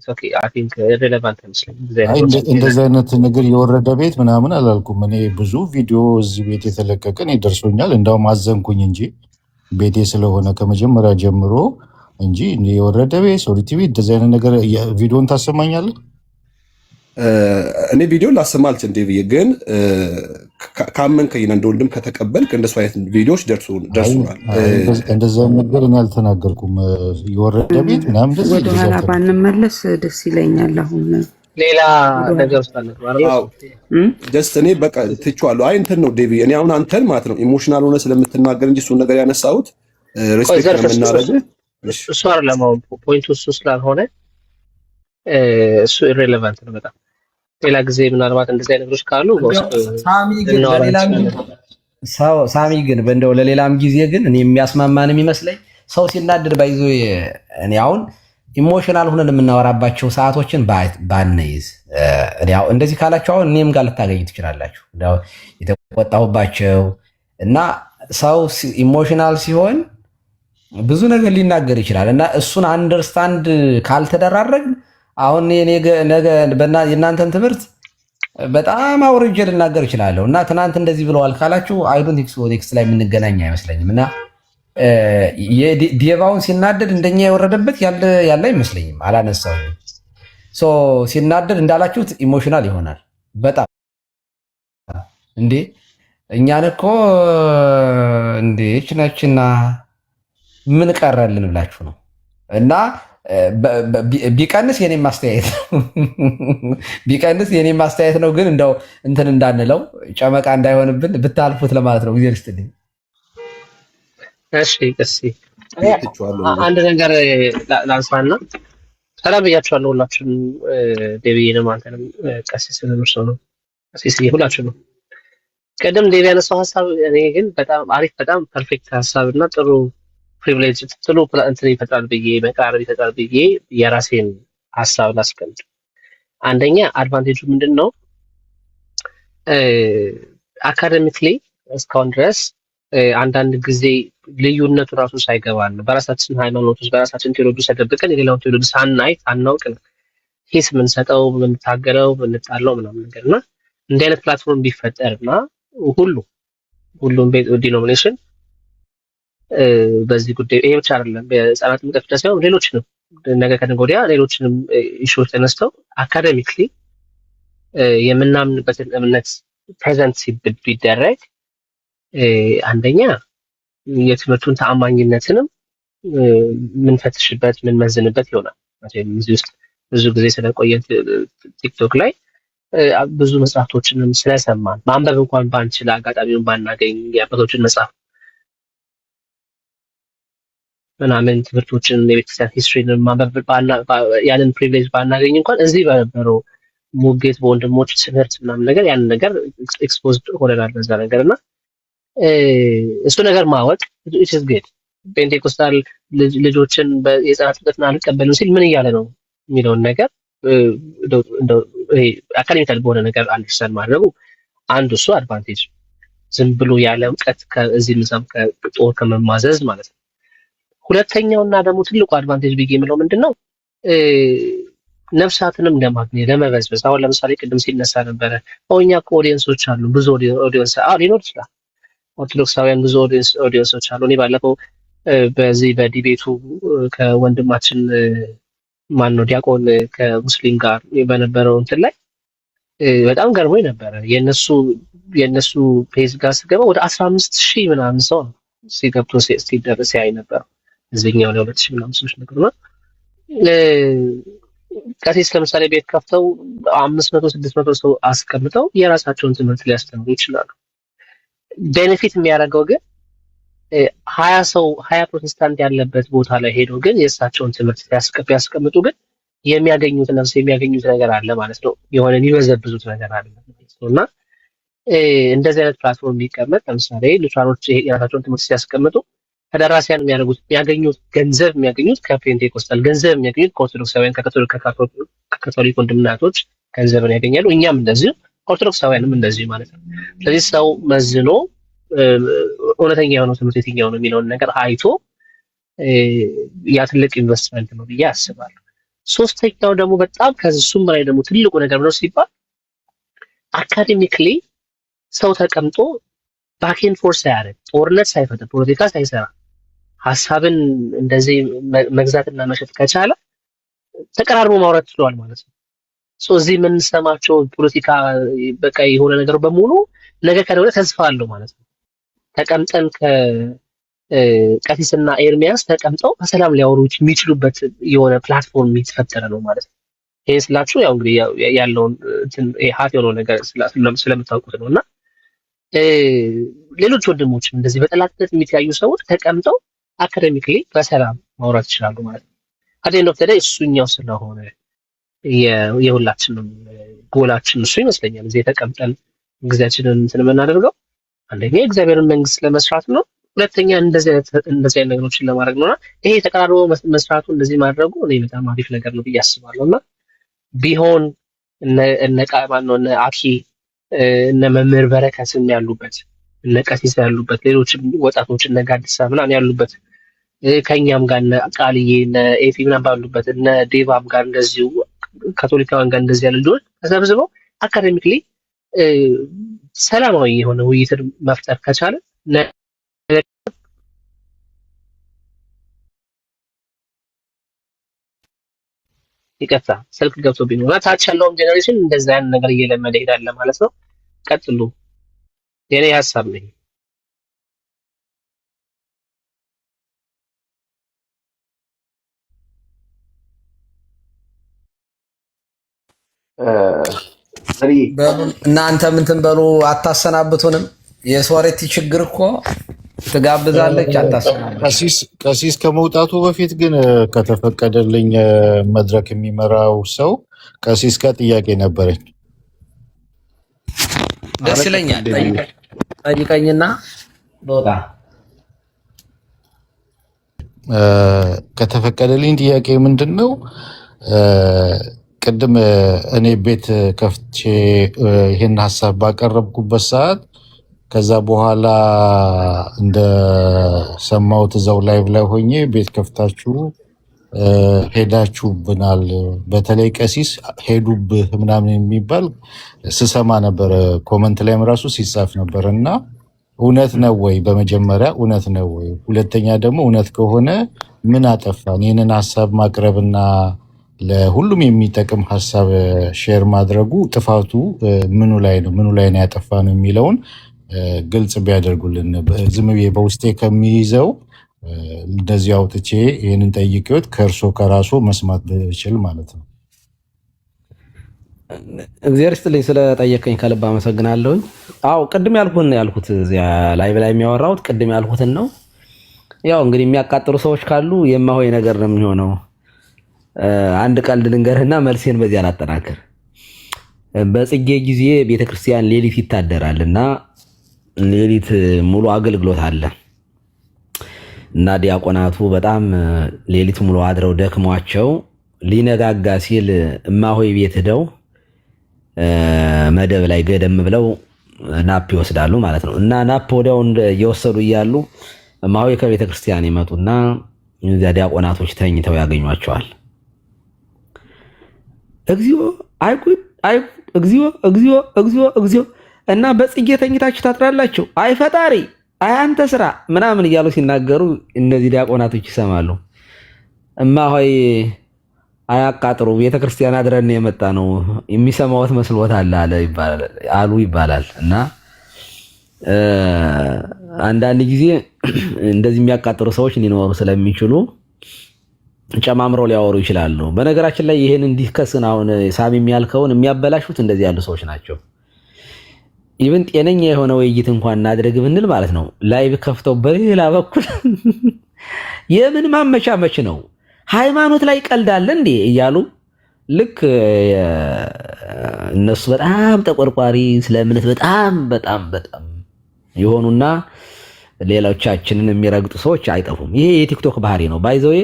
ኦኬ አይ ቲንክ ሪሌቫንት አይመስለኝም። እንደዚህ አይነት ነገር የወረደ ቤት ምናምን አላልኩም። እኔ ብዙ ቪዲዮ እዚህ ቤት የተለቀቀ እኔ ደርሶኛል። እንዳውም አዘንኩኝ እንጂ ቤቴ ስለሆነ ከመጀመሪያ ጀምሮ እንጂ የወረደ ቤት ሶሪ ቲቪ እንደዚህ አይነት ነገር ቪዲዮን ታሰማኛለህ? እኔ ቪዲዮ ላሰማልች እንዴ ብዬ ግን ካመንከኝ እንደ ወንድም ከተቀበልክ እንደሱ አይነት ቪዲዮዎች ደርሱናል። እንደዛ ነገር እኔ አልተናገርኩም። የወረደ ቤት ምናምን እንደዚህ ወደ ኋላ ባንመለስ ደስ ይለኛል። አሁን ሌላ ነገር ውስጥ አለ ጀስት እኔ በቃ ትቼዋለሁ። አይ እንትን ነው ዴቪ እኔ አሁን አንተን ማለት ነው ኢሞሽናል ሆነ ስለምትናገር እንጂ እሱን ነገር ያነሳሁት ሪስፔክት ነው የምናደርገው። እሱ አይደለም ፖይንቱ እሱ ስላልሆነ እሱ ኢሬሌቫንት ነው በጣም ሌላ ጊዜ ምናልባት እንደዚህ አይነት ነገሮች ካሉ ሳሚ ግን በእንደው ለሌላም ጊዜ ግን እኔ የሚያስማማን የሚመስለኝ ሰው ሲናደድ ባይዞ እኔ አሁን ኢሞሽናል ሆነን የምናወራባቸው ሰዓቶችን ባንይዝ እኔ አሁን እንደዚህ ካላችሁ አሁን እኔም ጋር ልታገኙ ትችላላችሁ። እንደው የተቆጣሁባቸው እና ሰው ኢሞሽናል ሲሆን ብዙ ነገር ሊናገር ይችላል እና እሱን አንደርስታንድ ካልተደራረግን አሁን ነገ የእናንተን ትምህርት በጣም አውርጄ ልናገር እችላለሁ እና ትናንት እንደዚህ ብለዋል ካላችሁ አይዶንት ቴክስት ላይ የምንገናኝ አይመስለኝም እና ዲቫውን ሲናደድ እንደኛ የወረደበት ያለ አይመስለኝም። አላነሳውም። ሲናደድ እንዳላችሁት ኢሞሽናል ይሆናል በጣም እንዴ እኛን እኮ እንዴ ችናችና ምን ቀረልን ብላችሁ ነው እና ቢቀንስ የኔ ማስተያየት ነው። ግን እንደው እንትን እንዳንለው ጨመቃ እንዳይሆንብን ብታልፉት ለማለት ነው። ጊዜ ልስጥልኝ። እሺ አንድ ነገር ላንሳና ሰላም ብያችኋለሁ ሁላችሁም። ዴቪንም አንተንም ቀሲስ ስለምርሰው ነው ቀሲስ ሁላችሁም። ቀደም ዴቪ ያነሳው ሐሳብ እኔ ግን በጣም አሪፍ በጣም ፐርፌክት ሐሳብና ጥሩ ፕሪቪሌጅ ጥሩ እንትን ይፈጥራል ብዬ መቃረብ ይፈጥራል ብዬ የራሴን ሐሳብ ላስቀምጥ። አንደኛ አድቫንቴጁ ምንድነው? አካዳሚክሊ እስካሁን ድረስ አንዳንድ ጊዜ ልዩነቱ ራሱ ሳይገባን በራሳችን ሃይማኖት ውስጥ በራሳችን ቴዎሎጂ ተደብቀን የሌላውን ቴዎሎጂ ሳናውቅ ሂስ የምንሰጠው የምንታገለው የምንጣለው ምናምን ነገርና እንዲህ አይነት ፕላትፎርም ቢፈጠርና ሁሉም ዲኖሚኔሽን በዚህ ጉዳይ ይሄ ብቻ አይደለም በህፃናት ጥምቀት ብቻ ሳይሆን ሌሎችንም ነገ ከነገ ወዲያ ሌሎችንም ኢሹዎች ተነስተው አካዳሚክሊ የምናምንበትን እምነት ፕሬዘንት ቢደረግ አንደኛ የትምህርቱን ተአማኝነትንም ምንፈትሽበት ምንመዝንበት ይሆናል። እዚህ ውስጥ ብዙ ጊዜ ስለቆየን ቲክቶክ ላይ ብዙ መጽሐፍቶችንም ስለሰማን ማንበብ እንኳን ባንችል አጋጣሚውን ባናገኝ የአባቶችን መጽሐፍ ምናምን ትምህርቶችን የቤተክርስቲያን ሂስትሪን ማንበብ ያንን ፕሪቪሌጅ ባናገኝ እንኳን እዚህ በነበረው ሙጌት በወንድሞች ትምህርት ምናምን ነገር ያንን ነገር ኤክስፖዝድ ሆነናል በዛ ነገር እና እሱ ነገር ማወቅ ኢትስ ጉድ። ፔንቴኮስታል ልጆችን የህፃናት ጥምቀትን አልቀበልም ሲል ምን እያለ ነው የሚለውን ነገር አካዳሚካል በሆነ ነገር አንደርስታንድ ማድረጉ አንዱ እሱ አድቫንቴጅ፣ ዝም ብሎ ያለ እውቀት ከዚህ ምዛም ከጦር ከመማዘዝ ማለት ነው። ሁለተኛውና ደግሞ ትልቁ አድቫንቴጅ ብዬ የምለው ምንድነው ነፍሳትንም ለማግኘት ለመበዝበዝ። አሁን ለምሳሌ ቅድም ሲነሳ ነበረ እኛ ኦዲየንሶች አሉ፣ ብዙ ኦዲየንስ ሊኖር ይችላል። ኦርቶዶክሳውያን ብዙ ኦዲየንሶች አሉ። እኔ ባለፈው በዚህ በዲቤቱ ከወንድማችን ማን ነው ዲያቆን ከሙስሊም ጋር በነበረው እንትን ላይ በጣም ገርሞኝ ነበረ። የነሱ ፔጅ ጋር ስገባ ወደ 15,000 ምናምን ሰው ነው ሲገብቶ ሲደርስ ያይ ነበር። እዚህኛው ላይ 2,000 ምናምን ሰዎች ነበርና ቀሲስ ለምሳሌ ቤት ከፍተው 500-600 ሰው አስቀምጠው የራሳቸውን ትምህርት ሊያስተምሩ ይችላሉ። ቤኔፊት የሚያደርገው ግን 20 ፕሮቴስታንት ያለበት ቦታ ላይ ሄዶ ግን የእሳቸውን ትምህርት ያስቀምጡ ግን የሚያገኙት ነገር አለ ማለት ነው። የሆነ የሚበዘብዙት ነገር አለ ማለት ነውና እንደዚህ አይነት ፕላትፎርም ቢቀመጥ ለምሳሌ ሉትራኖች የራሳቸውን ትምህርት ሲያስቀምጡ ተደራሲያን የሚያገኙት ገንዘብ የሚያገኙት ከፔንቴኮስታል ገንዘብ የሚያገኙት ከኦርቶዶክሳውያን ከካቶሊክ ወንድምናቶች ገንዘብን ያገኛሉ። እኛም እንደዚሁ ኦርቶዶክሳውያንም እንደዚሁ ማለት ነው። ስለዚህ ሰው መዝኖ እውነተኛ የሆነው ትምህርት የትኛው ነው የሚለውን ነገር አይቶ ያ ትልቅ ኢንቨስትመንት ነው ብዬ አስባለሁ። ሶስተኛው ደግሞ በጣም ከሱም በላይ ደግሞ ትልቁ ነገር ነው ሲባል አካዴሚክሊ ሰው ተቀምጦ ባኬን ፎርስ ሳያደርግ ጦርነት ሳይፈጥር ፖለቲካ ሳይሰራ ሀሳብን እንደዚህ መግዛትና መሸጥ ከቻለ ተቀራርቦ ማውራት ችሏል ማለት ነው። እዚህ የምንሰማቸው ፖለቲካ በቃ የሆነ ነገር በሙሉ ነገ ከነገ ተስፋ አለው ማለት ነው። ተቀምጠን ከቀሲስና ኤርሚያስ ተቀምጠው በሰላም ሊያወሩ የሚችሉበት የሆነ ፕላትፎርም የተፈጠረ ነው ማለት ነው። ይሄን ስላችሁ ያው እንግዲህ ያለውን ሀፍ የሆነው ነገር ስለምታውቁት ነው። እና ሌሎች ወንድሞችም እንደዚህ በጠላትነት የሚተያዩ ሰዎች ተቀምጠው አካዴሚክሊ በሰላም ማውራት ይችላሉ ማለት ነው። አዴን ኦፍ ተደይ እሱኛው ስለሆነ የሁላችንም ጎላችን እሱ ይመስለኛል። እዚህ ተቀምጠን ጊዜያችንን እንትን የምናደርገው አንደኛ የእግዚአብሔርን መንግስት ለመስራት ነው፣ ሁለተኛ እንደዚህ አይነት ነገሮችን ለማድረግ ነውና ይሄ ተቀራርቦ መስራቱ እንደዚህ ማድረጉ እኔ በጣም አሪፍ ነገር ነው ብዬ አስባለሁና ቢሆን እነ ቃማን ነው እነ አኪ እነ መምህር በረከትም ያሉበት እነ ቀሲስ ያሉበት ሌሎችም ወጣቶች እነ ጋዲሳ ምናምን ያሉበት ከኛም ጋር እነ ቃልዬ እነ ኤፊ ምናምን ባሉበት እነ ዴቫም ጋር እንደዚሁ ካቶሊካውያን ጋር እንደዚህ ያለ ልጆች ተሰብስበው አካዴሚክሊ ሰላማዊ የሆነ ውይይትን መፍጠር ከቻለ ይቀጥታ ስልክ ገብቶብኝ ነው። ታች ያለውም ጄኔሬሽን እንደዛ ያን ነገር እየለመደ ይሄዳል ማለት ነው። ቀጥሉ። የኔ ሀሳብ ነው። እናንተ ምን ትንበሉ አታሰናብቱንም? የሶሬቲ ችግር እኮ ትጋብዛለች አታሰናብቱ። ቀሲስ ከመውጣቱ በፊት ግን ከተፈቀደልኝ መድረክ የሚመራው ሰው ቀሲስ ጋር ጥያቄ ነበረኝ። ደስ ይለኛል። ጠይቀኝና በቃ ከተፈቀደልኝ ጥያቄ ምንድን ነው? ቅድም እኔ ቤት ከፍቼ ይህን ሀሳብ ባቀረብኩበት ሰዓት ከዛ በኋላ እንደሰማሁት እዛው ላይቭ ላይ ሆኜ ቤት ከፍታችሁ ሄዳችሁብናል፣ በተለይ ቀሲስ ሄዱብህ ምናምን የሚባል ስሰማ ነበረ። ኮመንት ላይም ራሱ ሲጻፍ ነበር እና እውነት ነው ወይ? በመጀመሪያ እውነት ነው ወይ? ሁለተኛ ደግሞ እውነት ከሆነ ምን አጠፋን? ይህንን ሀሳብ ማቅረብና ለሁሉም የሚጠቅም ሀሳብ ሼር ማድረጉ ጥፋቱ ምኑ ላይ ነው ያጠፋ ነው የሚለውን ግልጽ ቢያደርጉልን። ዝም ብዬ በውስጤ ከሚይዘው እንደዚህ አውጥቼ ይህንን ጠይቄዎት ከእርሶ ከራሱ መስማት ብችል ማለት ነው። እግዚአብሔር ይስጥልኝ ስለጠየቀኝ ከልብ አመሰግናለሁኝ። አዎ ቅድም ያልኩት እዚያ ላይ የሚያወራሁት ቅድም ያልኩትን ነው። ያው እንግዲህ የሚያቃጥሉ ሰዎች ካሉ የማሆይ ነገር ነው የሚሆነው። አንድ ቀልድ ልንገርህና መልሴን በዚህ አላጠናክር። በጽጌ ጊዜ ቤተክርስቲያን ሌሊት ይታደራል እና ሌሊት ሙሉ አገልግሎት አለ እና ዲያቆናቱ በጣም ሌሊት ሙሉ አድረው ደክሟቸው ሊነጋጋ ሲል እማሆይ ቤት ሄደው መደብ ላይ ገደም ብለው ናፕ ይወስዳሉ ማለት ነው። እና ናፕ ወዲያው እየወሰዱ እያሉ እማሆይ ከቤተክርስቲያን ይመጡና እዚያ ዲያቆናቶች ተኝተው ያገኟቸዋል። እግዚኦ አይጉድ አይጉድ፣ እግዚኦ እግዚኦ እግዚኦ እግዚኦ እና በጽጌ ተኝታችሁ ታጥራላችሁ፣ አይ ፈጣሪ፣ አይ አንተ ስራ ምናምን እያሉ ሲናገሩ እነዚህ ዲያቆናቶች ይሰማሉ። እማሆይ አያቃጥሩ፣ ቤተክርስቲያን አድረን የመጣ ነው የሚሰማዎት መስሎት አሉ ይባላል። እና አንዳንድ ጊዜ እንደዚህ የሚያቃጥሩ ሰዎች ሊኖሩ ስለሚችሉ ጨማምረው ሊያወሩ ይችላሉ። በነገራችን ላይ ይሄን እንዲከስን አሁን ሳሚ የሚያልከውን የሚያበላሹት እንደዚህ ያሉ ሰዎች ናቸው። ኢቭን ጤነኛ የሆነ ውይይት እንኳን እናድርግ ብንል ማለት ነው ላይቭ ከፍተው በሌላ በኩል የምን ማመቻመች ነው ሃይማኖት ላይ ቀልዳለ እንዴ እያሉ ልክ እነሱ በጣም ተቆርቋሪ ስለ እምነት በጣም በጣም በጣም የሆኑና ሌሎቻችንን የሚረግጡ ሰዎች አይጠፉም። ይሄ የቲክቶክ ባህሪ ነው። ባይዘዌ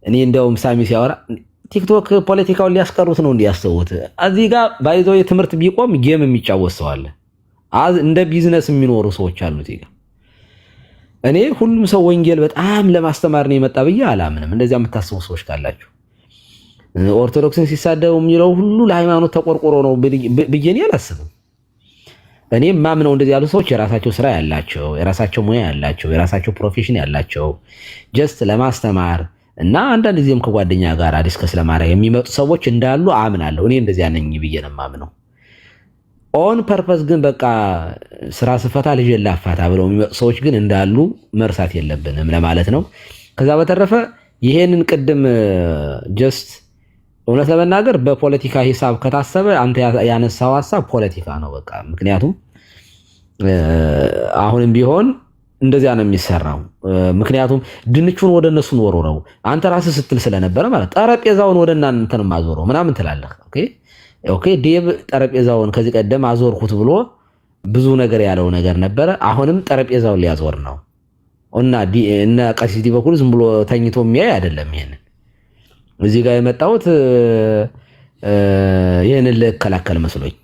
እኔ እንደውም ሳሚ ሲያወራ ቲክቶክ ፖለቲካውን ሊያስቀሩት ነው እንዲያስተውት። እዚህ ጋር ባይዘዌ ትምህርት ቢቆም ጌም የሚጫወት ሰው አለ። እንደ ቢዝነስ የሚኖሩ ሰዎች አሉት። እኔ ሁሉም ሰው ወንጌል በጣም ለማስተማር ነው የመጣ ብዬ አላምንም። እንደዚያ የምታስቡ ሰዎች ካላችሁ ኦርቶዶክስን ሲሳደቡ የሚለው ሁሉ ለሃይማኖት ተቆርቆሮ ነው ብዬ እኔ አላስብም። እኔ ማምነው እንደዚህ ያሉ ሰዎች የራሳቸው ስራ ያላቸው፣ የራሳቸው ሙያ ያላቸው፣ የራሳቸው ፕሮፌሽን ያላቸው ጀስት ለማስተማር እና አንዳንድ ጊዜም ከጓደኛ ጋር ዲስከስ ለማድረግ የሚመጡ ሰዎች እንዳሉ አምናለሁ። እኔ እንደዚያ ነኝ ብዬ ነው የማምነው። ኦን ፐርፐስ ግን በቃ ስራ ስፈታ ልጅ ላፋታ ብለው የሚመጡ ሰዎች ግን እንዳሉ መርሳት የለብንም ለማለት ነው። ከዛ በተረፈ ይሄንን ቅድም ጀስት እውነት ለመናገር በፖለቲካ ሂሳብ ከታሰበ አንተ ያነሳው ሐሳብ ፖለቲካ ነው በቃ። ምክንያቱም አሁንም ቢሆን እንደዚያ ነው የሚሰራው። ምክንያቱም ድንቹን ወደ እነሱ ወሮ ነው አንተ ራስህ ስትል ስለነበረ ማለት ጠረጴዛውን ወደ እናንተ ነው ማዞረው ምናምን ትላለህ። ኦኬ ዴቭ ጠረጴዛውን ከዚህ ቀደም አዞርኩት ብሎ ብዙ ነገር ያለው ነገር ነበረ። አሁንም ጠረጴዛውን ሊያዞር ነው እና ቀሲስ በኩል ዝም ብሎ ተኝቶ የሚያይ አይደለም። ይሄንን እዚህ ጋር የመጣሁት ይሄንን ልከላከል መስሎኝ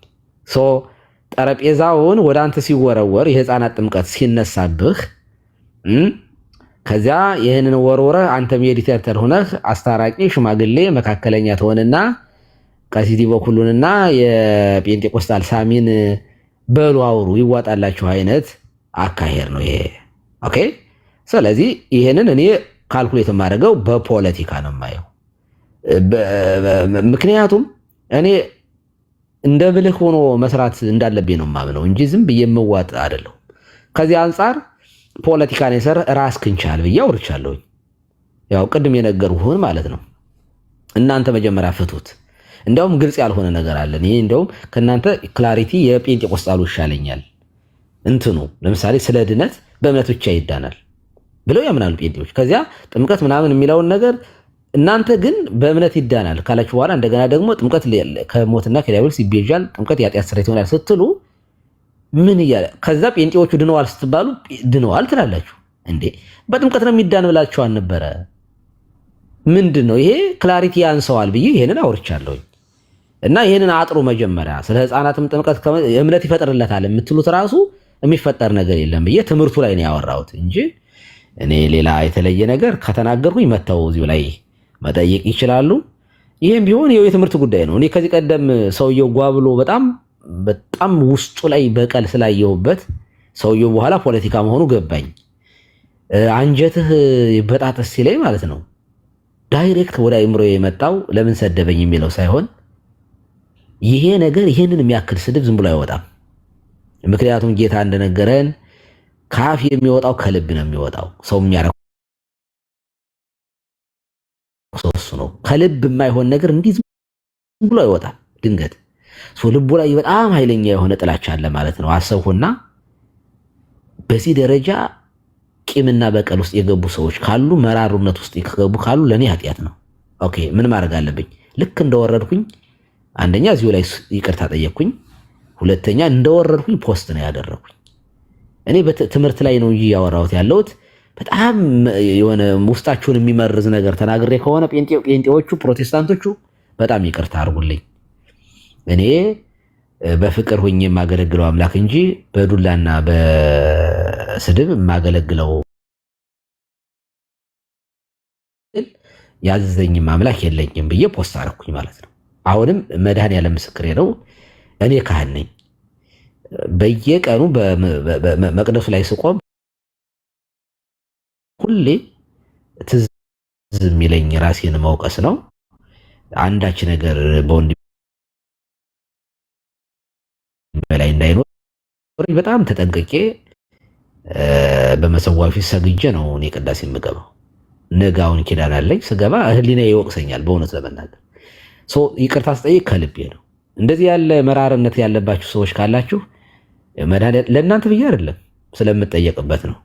ጠረጴዛውን ወደ አንተ ሲወረወር የህፃናት ጥምቀት ሲነሳብህ ከዚያ ይህንን ወርወረህ አንተ ሜዲቴተር ሆነህ አስታራቂ ሽማግሌ መካከለኛ ትሆንና ቀሲስ በኩሉንና የጴንጤቆስጣል ሳሚን በሉ አውሩ ይዋጣላችሁ አይነት አካሄድ ነው ይሄ። ኦኬ ስለዚህ ይሄንን እኔ ካልኩሌት የማደርገው በፖለቲካ ነው የማየው። ምክንያቱም እኔ እንደ ብልህ ሆኖ መስራት እንዳለብኝ ነው የማምነው እንጂ ዝም ብዬ የምዋጥ አይደለሁም። ከዚህ አንጻር ፖለቲካ ነው የሰራ ራስህን ቻል ብዬ አውርቻለሁ። ያው ቅድም የነገርኩህን ማለት ነው። እናንተ መጀመሪያ ፍቱት። እንደውም ግልጽ ያልሆነ ነገር አለን። ይሄ እንደውም ከእናንተ ክላሪቲ የጴንጤቆስጣሉ ይሻለኛል። እንትኑ ለምሳሌ ስለ ድነት በእምነት ብቻ ይዳናል ብለው ያምናሉ ጴንጤዎች። ከዚያ ጥምቀት ምናምን የሚለውን ነገር እናንተ ግን በእምነት ይዳናል ካላችሁ በኋላ እንደገና ደግሞ ጥምቀት ከሞትና ከዲያብሎስ ይቤዣል፣ ጥምቀት የኃጢአት ስርየት ይሆናል ስትሉ ምን እያለ ከዛ ጴንጤዎቹ ድነዋል ስትባሉ ድነዋል ትላላችሁ እንዴ? በጥምቀት ነው የሚዳን ብላችሁ አልነበረ? ምንድን ነው ይሄ? ክላሪቲ ያንሰዋል ብዬ ይሄንን አውርቻለሁ። እና ይሄንን አጥሩ መጀመሪያ ስለ ህፃናትም ጥምቀት እምነት ይፈጥርለታል የምትሉት ራሱ የሚፈጠር ነገር የለም ብዬ ትምህርቱ ላይ ነው ያወራሁት እንጂ እኔ ሌላ የተለየ ነገር ከተናገርኩኝ መተው እዚሁ ላይ መጠየቅ ይችላሉ። ይሄም ቢሆን የትምህርት ጉዳይ ነው። እኔ ከዚህ ቀደም ሰውየው ጓብሎ በጣም ውስጡ ላይ በቀል ስላየሁበት ሰውየው በኋላ ፖለቲካ መሆኑ ገባኝ። አንጀትህ በጣጥስ ሲለኝ ማለት ነው ዳይሬክት ወደ አይምሮ የመጣው ለምን ሰደበኝ የሚለው ሳይሆን ይሄ ነገር ይሄንን የሚያክል ስድብ ዝም ብሎ አይወጣም። ምክንያቱም ጌታ እንደነገረን ካፍ የሚወጣው ከልብ ነው የሚወጣው። ሰው የሚያረው ሶስ ነው። ከልብ የማይሆን ነገር እንዲህ ዝም ብሎ አይወጣም። ድንገት ልቡ ላይ በጣም ኃይለኛ የሆነ ጥላቻ አለ ማለት ነው። አሰብኩና በዚህ ደረጃ ቂምና በቀል ውስጥ የገቡ ሰዎች ካሉ፣ መራሩነት ውስጥ የገቡ ካሉ ለኔ ኃጢአት ነው። ኦኬ ምን ማድረግ አለብኝ? ልክ እንደወረድኩኝ አንደኛ እዚሁ ላይ ይቅርታ ጠየቅኩኝ። ሁለተኛ እንደወረድኩኝ ፖስት ነው ያደረኩኝ። እኔ በትምህርት ላይ ነው እንጂ ያወራሁት ያለሁት በጣም የሆነ ውስጣችሁን የሚመርዝ ነገር ተናግሬ ከሆነ ጴንጤዎቹ ፕሮቴስታንቶቹ በጣም ይቅርታ አድርጉልኝ። እኔ በፍቅር ሆኜ የማገለግለው አምላክ እንጂ በዱላና በስድብ የማገለግለው ያዘዘኝም አምላክ የለኝም ብዬ ፖስት አደረኩኝ ማለት ነው። አሁንም መድኃኔዓለም ምስክሬ ነው። እኔ ካህን ነኝ። በየቀኑ በመቅደሱ ላይ ስቆም ሁሌ ትዝ የሚለኝ ራሴን መውቀስ ነው። አንዳች ነገር በወንድ በላይ እንዳይኖር በጣም ተጠንቅቄ በመሰዋዕ ፊት ሰግጄ ነው እኔ ቅዳሴ የምገባው። ነጋውን ኪዳን አለኝ። ስገባ ህሊና ይወቅሰኛል በእውነት ለመናገር። ይቅርታ ስጠይቅ ከልቤ ነው። እንደዚህ ያለ መራርነት ያለባችሁ ሰዎች ካላችሁ ለእናንተ ብዬ አይደለም ስለምጠየቅበት ነው።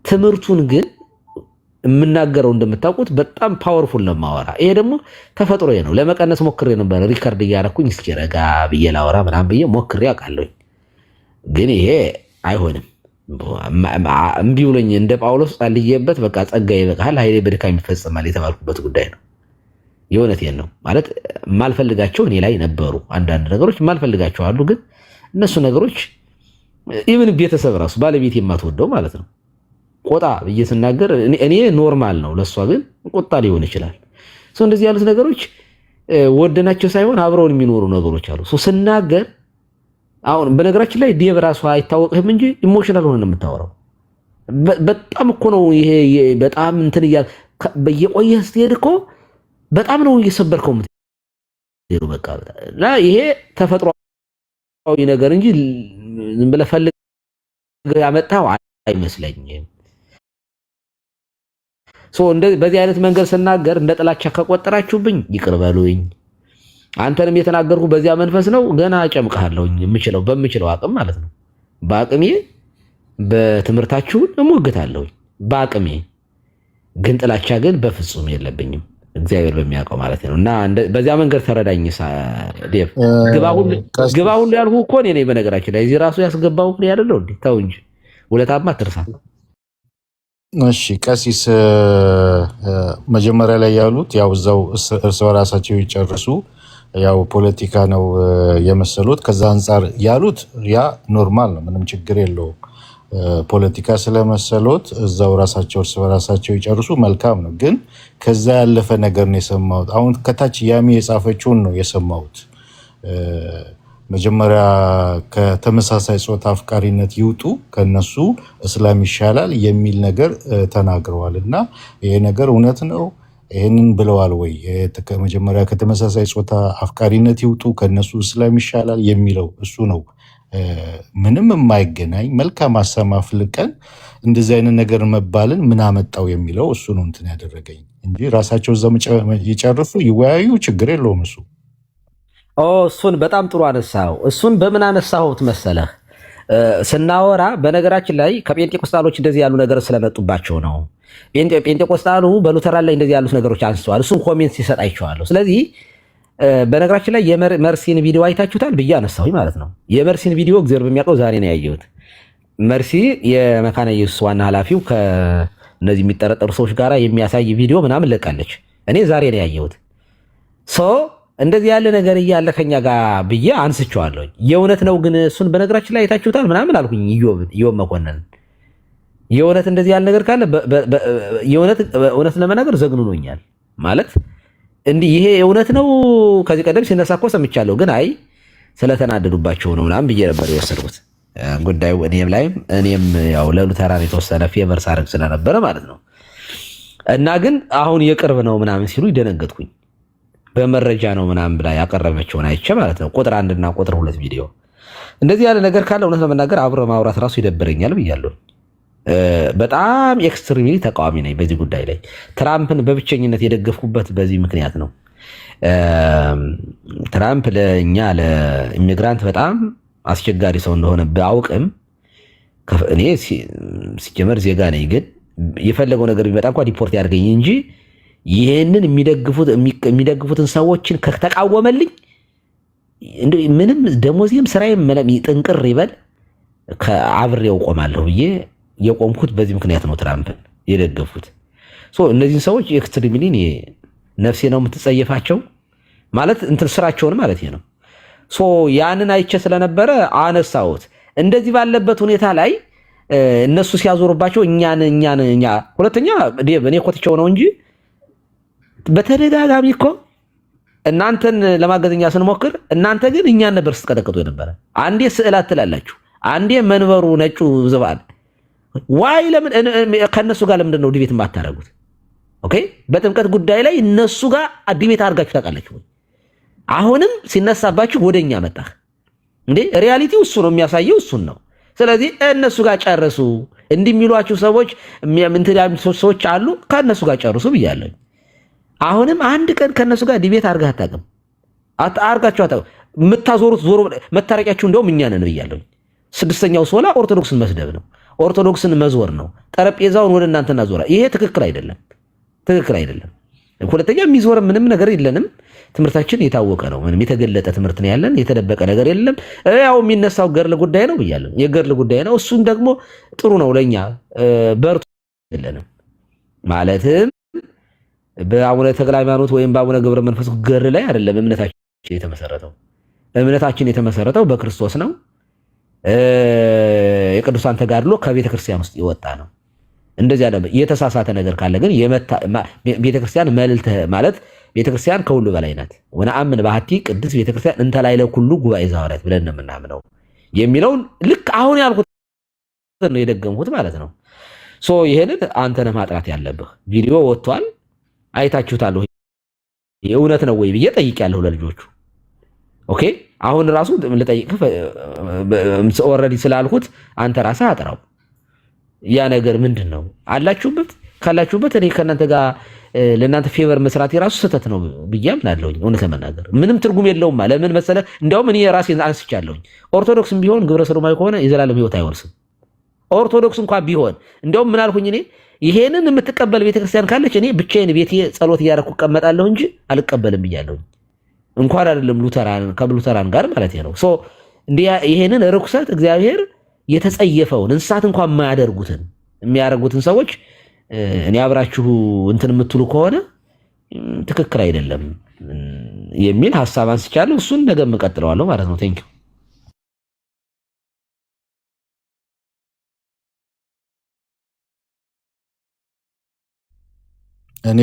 ትምህርቱን ግን የምናገረው እንደምታውቁት በጣም ፓወርፉል ነው ማወራ። ይሄ ደግሞ ተፈጥሮ ነው። ለመቀነስ ሞክሬ ነበር ሪከርድ እያደረኩኝ እስኪ ረጋ ብዬ ላወራ ምናምን ብዬ ሞክሬ አውቃለሁኝ። ግን ይሄ አይሆንም። እምቢ ብሎኝ እንደ ጳውሎስ ጸልዬበት በቃ ጸጋ ይበቃል ኃይሌ በድካም ይፈጸማል የተባልኩበት ጉዳይ ነው። የእውነቴን ነው ማለት የማልፈልጋቸው እኔ ላይ ነበሩ። አንዳንድ ነገሮች የማልፈልጋቸው አሉ። ግን እነሱ ነገሮች ኢቭን ቤተሰብ ራሱ ባለቤት የማትወደው ማለት ነው ቆጣ ብዬ ስናገር እኔ ኖርማል ነው፣ ለእሷ ግን ቁጣ ሊሆን ይችላል። እንደዚህ ያሉት ነገሮች ወደናቸው ሳይሆን አብረውን የሚኖሩ ነገሮች አሉ። ስናገር አሁን በነገራችን ላይ ዴቭ ራሱ አይታወቅህም እንጂ ኢሞሽናል ሆነ ነው የምታወራው። በጣም እኮ ነው ይሄ በጣም እንትን በየቆየህ ስትሄድ እኮ በጣም ነው እየሰበርከው የምትሄደው። በቃ እና ይሄ ተፈጥሯዊ ነገር እንጂ ዝም ብለህ ፈልገህ ያመጣው አይመስለኝም። በዚህ አይነት መንገድ ስናገር እንደ ጥላቻ ከቆጠራችሁብኝ ይቅር በሉኝ። አንተንም የተናገርኩ በዚያ መንፈስ ነው። ገና አጨምቅሃለሁኝ በምችለው አቅም ማለት ነው። በአቅሜ በትምህርታችሁን እሞግታለሁኝ በአቅሜ። ግን ጥላቻ ግን በፍጹም የለብኝም እግዚአብሔር በሚያውቀው ማለት ነው። እና በዚያ መንገድ ተረዳኝ። ዴቭ ግባ ሁሉ ያልኩህ እኮ እኔ ነኝ። በነገራችን ላይ እዚህ ራሱ ያስገባው እኔ አይደለሁ እንዴ? ተው እንጂ ውለታማ አትርሳ። እሺ ቀሲስ መጀመሪያ ላይ ያሉት ያው እዛው እርስ በራሳቸው ይጨርሱ ያው ፖለቲካ ነው የመሰሉት። ከዛ አንጻር ያሉት ያ ኖርማል ነው፣ ምንም ችግር የለውም። ፖለቲካ ስለመሰሉት እዛው ራሳቸው እርስ በራሳቸው ይጨርሱ፣ መልካም ነው። ግን ከዛ ያለፈ ነገር ነው የሰማሁት። አሁን ከታች ያሚ የጻፈችውን ነው የሰማሁት። መጀመሪያ ከተመሳሳይ ጾታ አፍቃሪነት ይውጡ፣ ከነሱ እስላም ይሻላል የሚል ነገር ተናግረዋል። እና ይሄ ነገር እውነት ነው? ይህንን ብለዋል ወይ? መጀመሪያ ከተመሳሳይ ጾታ አፍቃሪነት ይውጡ፣ ከነሱ እስላም ይሻላል የሚለው እሱ ነው። ምንም የማይገናኝ መልካም ሀሳብ አፍልቀን እንደዚህ አይነት ነገር መባልን ምን አመጣው የሚለው እሱ ነው እንትን ያደረገኝ እንጂ ራሳቸው እዛ ይጨርሱ ይወያዩ፣ ችግር የለውም እሱ። እሱን በጣም ጥሩ አነሳው። እሱን በምን አነሳሁት መሰለህ? ስናወራ በነገራችን ላይ ከጴንጤቆስጣሎች እንደዚህ ያሉ ነገር ስለመጡባቸው ነው። ጴንጤቆስጣሉ በሉተራን ላይ እንደዚህ ያሉት ነገሮች አንስተዋል። እሱን ኮሜንት ሲሰጥ አይቼዋለሁ። ስለዚህ በነገራችን ላይ የመርሲን ቪዲዮ አይታችሁታል ብዬ አነሳሁኝ ማለት ነው። የመርሲን ቪዲዮ እግዚአብሔር በሚያውቀው ዛሬ ነው ያየሁት። መርሲ የመካነ ኢየሱስ ዋና ኃላፊው ከእነዚህ የሚጠረጠሩ ሰዎች ጋር የሚያሳይ ቪዲዮ ምናምን ለቃለች። እኔ ዛሬ ነው ያየሁት። እንደዚህ ያለ ነገር እያለ ከኛ ጋር ብዬ አንስቼዋለሁኝ። የእውነት ነው ግን እሱን በነገራችን ላይ አይታችሁታል ምናምን አልኩኝ። ኢዮብ መኮንን የእውነት እንደዚህ ያለ ነገር ካለ እውነት ለመናገር ዘግኑኖኛል ማለት እንዲህ ይሄ እውነት ነው። ከዚህ ቀደም ሲነሳ እኮ ሰምቻለሁ፣ ግን አይ ስለተናደዱባቸው ነው ምናምን ብዬ ነበር የወሰድኩት ጉዳዩ። እኔም ያው ለሉተራን የተወሰነ ፌቨር ሳረግ ስለነበረ ማለት ነው። እና ግን አሁን የቅርብ ነው ምናምን ሲሉ ይደነገጥኩኝ። በመረጃ ነው ምናምን ብላ ያቀረበችውን አይቼ ማለት ነው። ቁጥር 1 እና ቁጥር 2 ቪዲዮ እንደዚህ ያለ ነገር ካለ እውነት ለመናገር አብሮ ማውራት ራሱ ይደብረኛል ብያለሁ። በጣም ኤክስትሪምሊ ተቃዋሚ ነኝ በዚህ ጉዳይ ላይ። ትራምፕን በብቸኝነት የደገፍኩበት በዚህ ምክንያት ነው። ትራምፕ ለእኛ ለኢሚግራንት በጣም አስቸጋሪ ሰው እንደሆነ ባውቅም እኔ ሲጀመር ዜጋ ነኝ። ግን የፈለገው ነገር ቢመጣ እንኳ ዲፖርት ያድርገኝ እንጂ ይሄንን የሚደግፉትን ሰዎችን ከተቃወመልኝ ምንም ደሞዜም ስራዬም ጥንቅር ይበል አብሬው ቆማለሁ ብዬ የቆምኩት በዚህ ምክንያት ነው። ትራምፕን የደገፉት እነዚህን ሰዎች ኤክስትሪምሊ ነፍሴ ነው የምትጸየፋቸው ማለት እንትን ስራቸውን ማለት ነው። ያንን አይቼ ስለነበረ አነሳሁት። እንደዚህ ባለበት ሁኔታ ላይ እነሱ ሲያዞሩባቸው እኛ ሁለተኛ እኔ ኮትቸው ነው እንጂ በተደጋጋሚ እኮ እናንተን ለማገዝኛ ስንሞክር እናንተ ግን እኛን ነበር ስትቀጠቅጡ የነበረ። አንዴ ስዕላት ትላላችሁ፣ አንዴ መንበሩ ነጩ ዝባል ዋይ ለምን ከነሱ ጋር ለምንድን ነው ዲቤት የማታደርጉት? ኦኬ በጥምቀት ጉዳይ ላይ እነሱ ጋር ዲቤት አድርጋችሁ ታውቃላችሁ ወይ? አሁንም ሲነሳባችሁ ወደኛ መጣህ እንዴ? ሪያሊቲው እሱ ነው የሚያሳየው፣ እሱን ነው። ስለዚህ እነሱ ጋር ጨርሱ። እንዲህ የሚሏችሁ ሰዎች አሉ፣ ከእነሱ ጋር ጨርሱ ብያለሁ። አሁንም አንድ ቀን ከነሱ ጋር ዲቤት አድርጋችሁ አታውቅም። አድርጋችሁ አታውቅም። የምታዞሩት ዞሮ መታረቂያችሁ እንደውም እኛ ነን ብያለሁ። 6ኛው ሶላ ኦርቶዶክስን መስደብ ነው፣ ኦርቶዶክስን መዞር ነው። ጠረጴዛውን ወደ እናንተ እናዞራ። ይሄ ትክክል አይደለም፣ ትክክል አይደለም። ሁለተኛ የሚዞር ምንም ነገር የለንም። ትምህርታችን የታወቀ ነው። ምንም የተገለጠ ትምህርት ነው ያለን፣ የተደበቀ ነገር የለም። ያው የሚነሳው ገርል ጉዳይ ነው ብያለሁ፣ የገርል ጉዳይ ነው። እሱን ደግሞ ጥሩ ነው ለኛ በርቱ የለንም ማለትም በአቡነ ተክለ ሃይማኖት ወይም በአቡነ ገብረ መንፈስ ገርል ላይ አይደለም እምነታችን የተመሰረተው። እምነታችን የተመሰረተው በክርስቶስ ነው። የቅዱሳን ተጋድሎ ከቤተ ክርስቲያን ውስጥ የወጣ ነው። እንደዚህ ያለ የተሳሳተ ነገር ካለ ግን ቤተክርስቲያን መልዕልተ ማለት ቤተክርስቲያን ከሁሉ በላይ ናት። ወነአምን ባህቲ ቅድስት ቤተክርስቲያን እንተ ላዕለ ኩሉ ጉባኤ ዘሐዋርያት ብለን ነው የምናምነው የሚለውን ልክ አሁን ያልኩት ነው የደገምኩት ማለት ነው። ሶ ይሄንን አንተ ነህ ማጥራት ያለብህ። ቪዲዮ ወጥቷል፣ አይታችሁታል። የእውነት ነው ወይ ብዬ ጠይቄያለሁ ለልጆቹ። ኦኬ አሁን ራሱ ልጠይቅህ ኦልሬዲ ስላልኩት አንተ ራስህ አጥራው። ያ ነገር ምንድን ነው አላችሁበት? ካላችሁበት እኔ ከእናንተ ጋር ለእናንተ ፌቨር መስራት የራሱ ስህተት ነው ብዬ አምናለሁኝ። እውነት ለመናገር ምንም ትርጉም የለውም። ለምን መሰለህ? እንዲያውም እኔ ራሴን አንስቻለሁኝ። ኦርቶዶክስም ቢሆን ግብረ ሰዶማዊ ከሆነ የዘላለም ሕይወት አይወርስም። ኦርቶዶክስ እንኳን ቢሆን እንዲያውም ምን አልኩኝ እኔ ይሄንን የምትቀበል ቤተክርስቲያን ካለች እኔ ብቻዬን ቤቴ ጸሎት እያደረኩ እቀመጣለሁ እንጂ አልቀበልም ብያለሁኝ። እንኳን አይደለም ከሉተራን ጋር ማለት ነው። ሶ ይሄንን ርኩሰት እግዚአብሔር የተጸየፈውን እንስሳት እንኳን የሚያደርጉትን ሰዎች እኔ አብራችሁ እንትን የምትሉ ከሆነ ትክክል አይደለም የሚል ሐሳብ አንስቻለሁ። እሱን ነገ እቀጥለዋለሁ ማለት ነው። ቴንክ ዩ። እኔ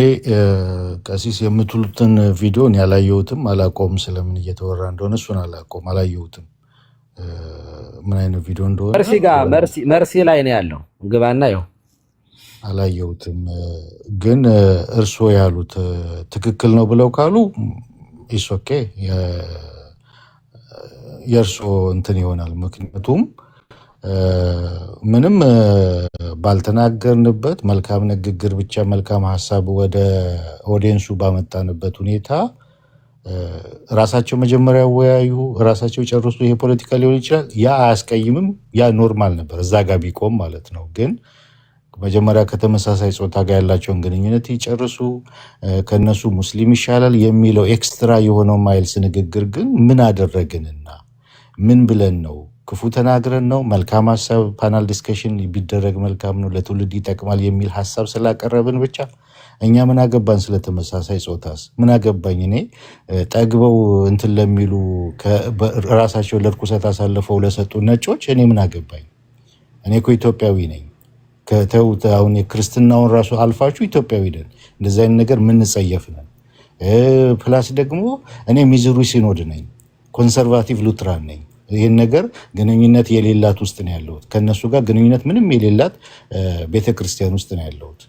ቀሲስ የምትሉትን ቪዲዮን ያላየሁትም አላውቀውም። ስለምን እየተወራ እንደሆነ እሱን አላየሁትም። ምን አይነት ቪዲዮ እንደሆነ መርሲ ላይ ነው ያለው። ግባና ይኸው። አላየሁትም። ግን እርስዎ ያሉት ትክክል ነው ብለው ካሉ ኢስ ኦኬ፣ የእርስዎ እንትን ይሆናል። ምክንያቱም ምንም ባልተናገርንበት መልካም ንግግር ብቻ መልካም ሀሳብ ወደ ኦዲየንሱ ባመጣንበት ሁኔታ ራሳቸው መጀመሪያ ያወያዩ፣ ራሳቸው ጨርሱ። ይሄ ፖለቲካ ሊሆን ይችላል። ያ አያስቀይምም። ያ ኖርማል ነበር እዛ ጋር ቢቆም ማለት ነው። ግን መጀመሪያ ከተመሳሳይ ጾታ ጋር ያላቸውን ግንኙነት ይጨርሱ፣ ከነሱ ሙስሊም ይሻላል የሚለው ኤክስትራ የሆነው ማይልስ ንግግር ግን ምን አደረግንና ምን ብለን ነው? ክፉ ተናግረን ነው? መልካም ሀሳብ ፓናል ዲስከሽን ቢደረግ መልካም ነው፣ ለትውልድ ይጠቅማል የሚል ሀሳብ ስላቀረብን ብቻ እኛ ምን አገባን? ስለተመሳሳይ ጾታስ ምን አገባኝ? እኔ ጠግበው እንትን ለሚሉ ራሳቸው ለርኩሰት አሳልፈው ለሰጡ ነጮች እኔ ምን አገባኝ? እኔ እኮ ኢትዮጵያዊ ነኝ። ከተውት አሁን የክርስትናውን ራሱ አልፋችሁ ኢትዮጵያዊ ነን። እንደዚህ አይነት ነገር ምንጸየፍ ነን። ፕላስ ደግሞ እኔ ሚዙሪ ሲኖድ ነኝ፣ ኮንሰርቫቲቭ ሉትራን ነኝ። ይህን ነገር ግንኙነት የሌላት ውስጥ ነው ያለሁት። ከእነሱ ጋር ግንኙነት ምንም የሌላት ቤተክርስቲያን ውስጥ ነው ያለሁት።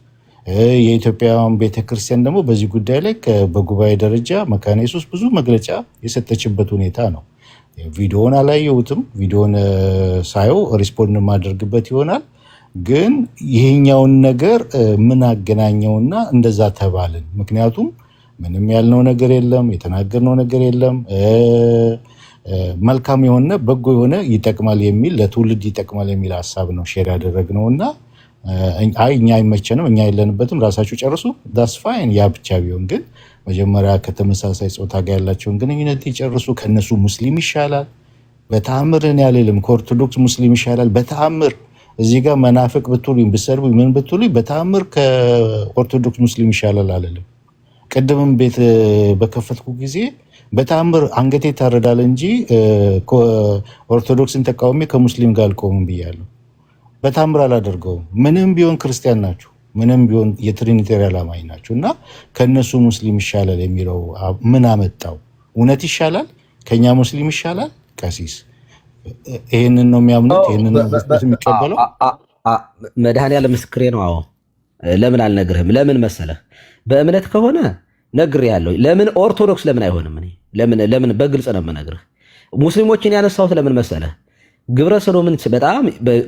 የኢትዮጵያውያን ቤተክርስቲያን ደግሞ በዚህ ጉዳይ ላይ በጉባኤ ደረጃ መካነ ኢየሱስ ብዙ መግለጫ የሰጠችበት ሁኔታ ነው። ቪዲዮውን አላየሁትም። ቪዲዮውን ሳየው ሪስፖንድ የማደርግበት ይሆናል። ግን ይሄኛውን ነገር ምን አገናኘውና እንደዛ ተባልን? ምክንያቱም ምንም ያልነው ነገር የለም፣ የተናገርነው ነገር የለም። መልካም የሆነ በጎ የሆነ ይጠቅማል የሚል ለትውልድ ይጠቅማል የሚል ሀሳብ ነው ሼር ያደረግነው እና አይ እኛ አይመቸንም፣ እኛ የለንበትም፣ ራሳችሁ ጨርሱ፣ ዳስ ፋይን። ያ ብቻ ቢሆን ግን መጀመሪያ ከተመሳሳይ ጾታ ጋር ያላቸውን ግንኙነት ይጨርሱ። ከነሱ ሙስሊም ይሻላል በተአምር እኔ አልልም። ከኦርቶዶክስ ሙስሊም ይሻላል በተአምር። እዚህ ጋር መናፍቅ ብትሉኝ ብትሰርቡኝ ምን ብትሉኝ በተአምር ከኦርቶዶክስ ሙስሊም ይሻላል አልልም። ቅድምም ቤት በከፈትኩ ጊዜ በተአምር አንገቴ ታረዳል እንጂ ኦርቶዶክስን ተቃውሜ ከሙስሊም ጋር አልቆምም ብያለሁ። በተአምር አላደርገውም። ምንም ቢሆን ክርስቲያን ናችሁ፣ ምንም ቢሆን የትሪኒቴሪያን አማኝ ናችሁ እና ከእነሱ ሙስሊም ይሻላል የሚለው ምን አመጣው? እውነት ይሻላል? ከኛ ሙስሊም ይሻላል? ቀሲስ ይህንን ነው የሚያምኑት? ይህንን ነው የሚቀበለው? መድኃኔዓለም ምስክሬ ነው። አዎ ለምን አልነግርህም? ለምን መሰለህ? በእምነት ከሆነ ነግሬሃለሁ። ለምን ኦርቶዶክስ ለምን አይሆንም? እኔ ለምን በግልጽ ነው የምነግርህ። ሙስሊሞችን ያነሳሁት ለምን መሰለህ? ግብረ ሰዶምን በጣም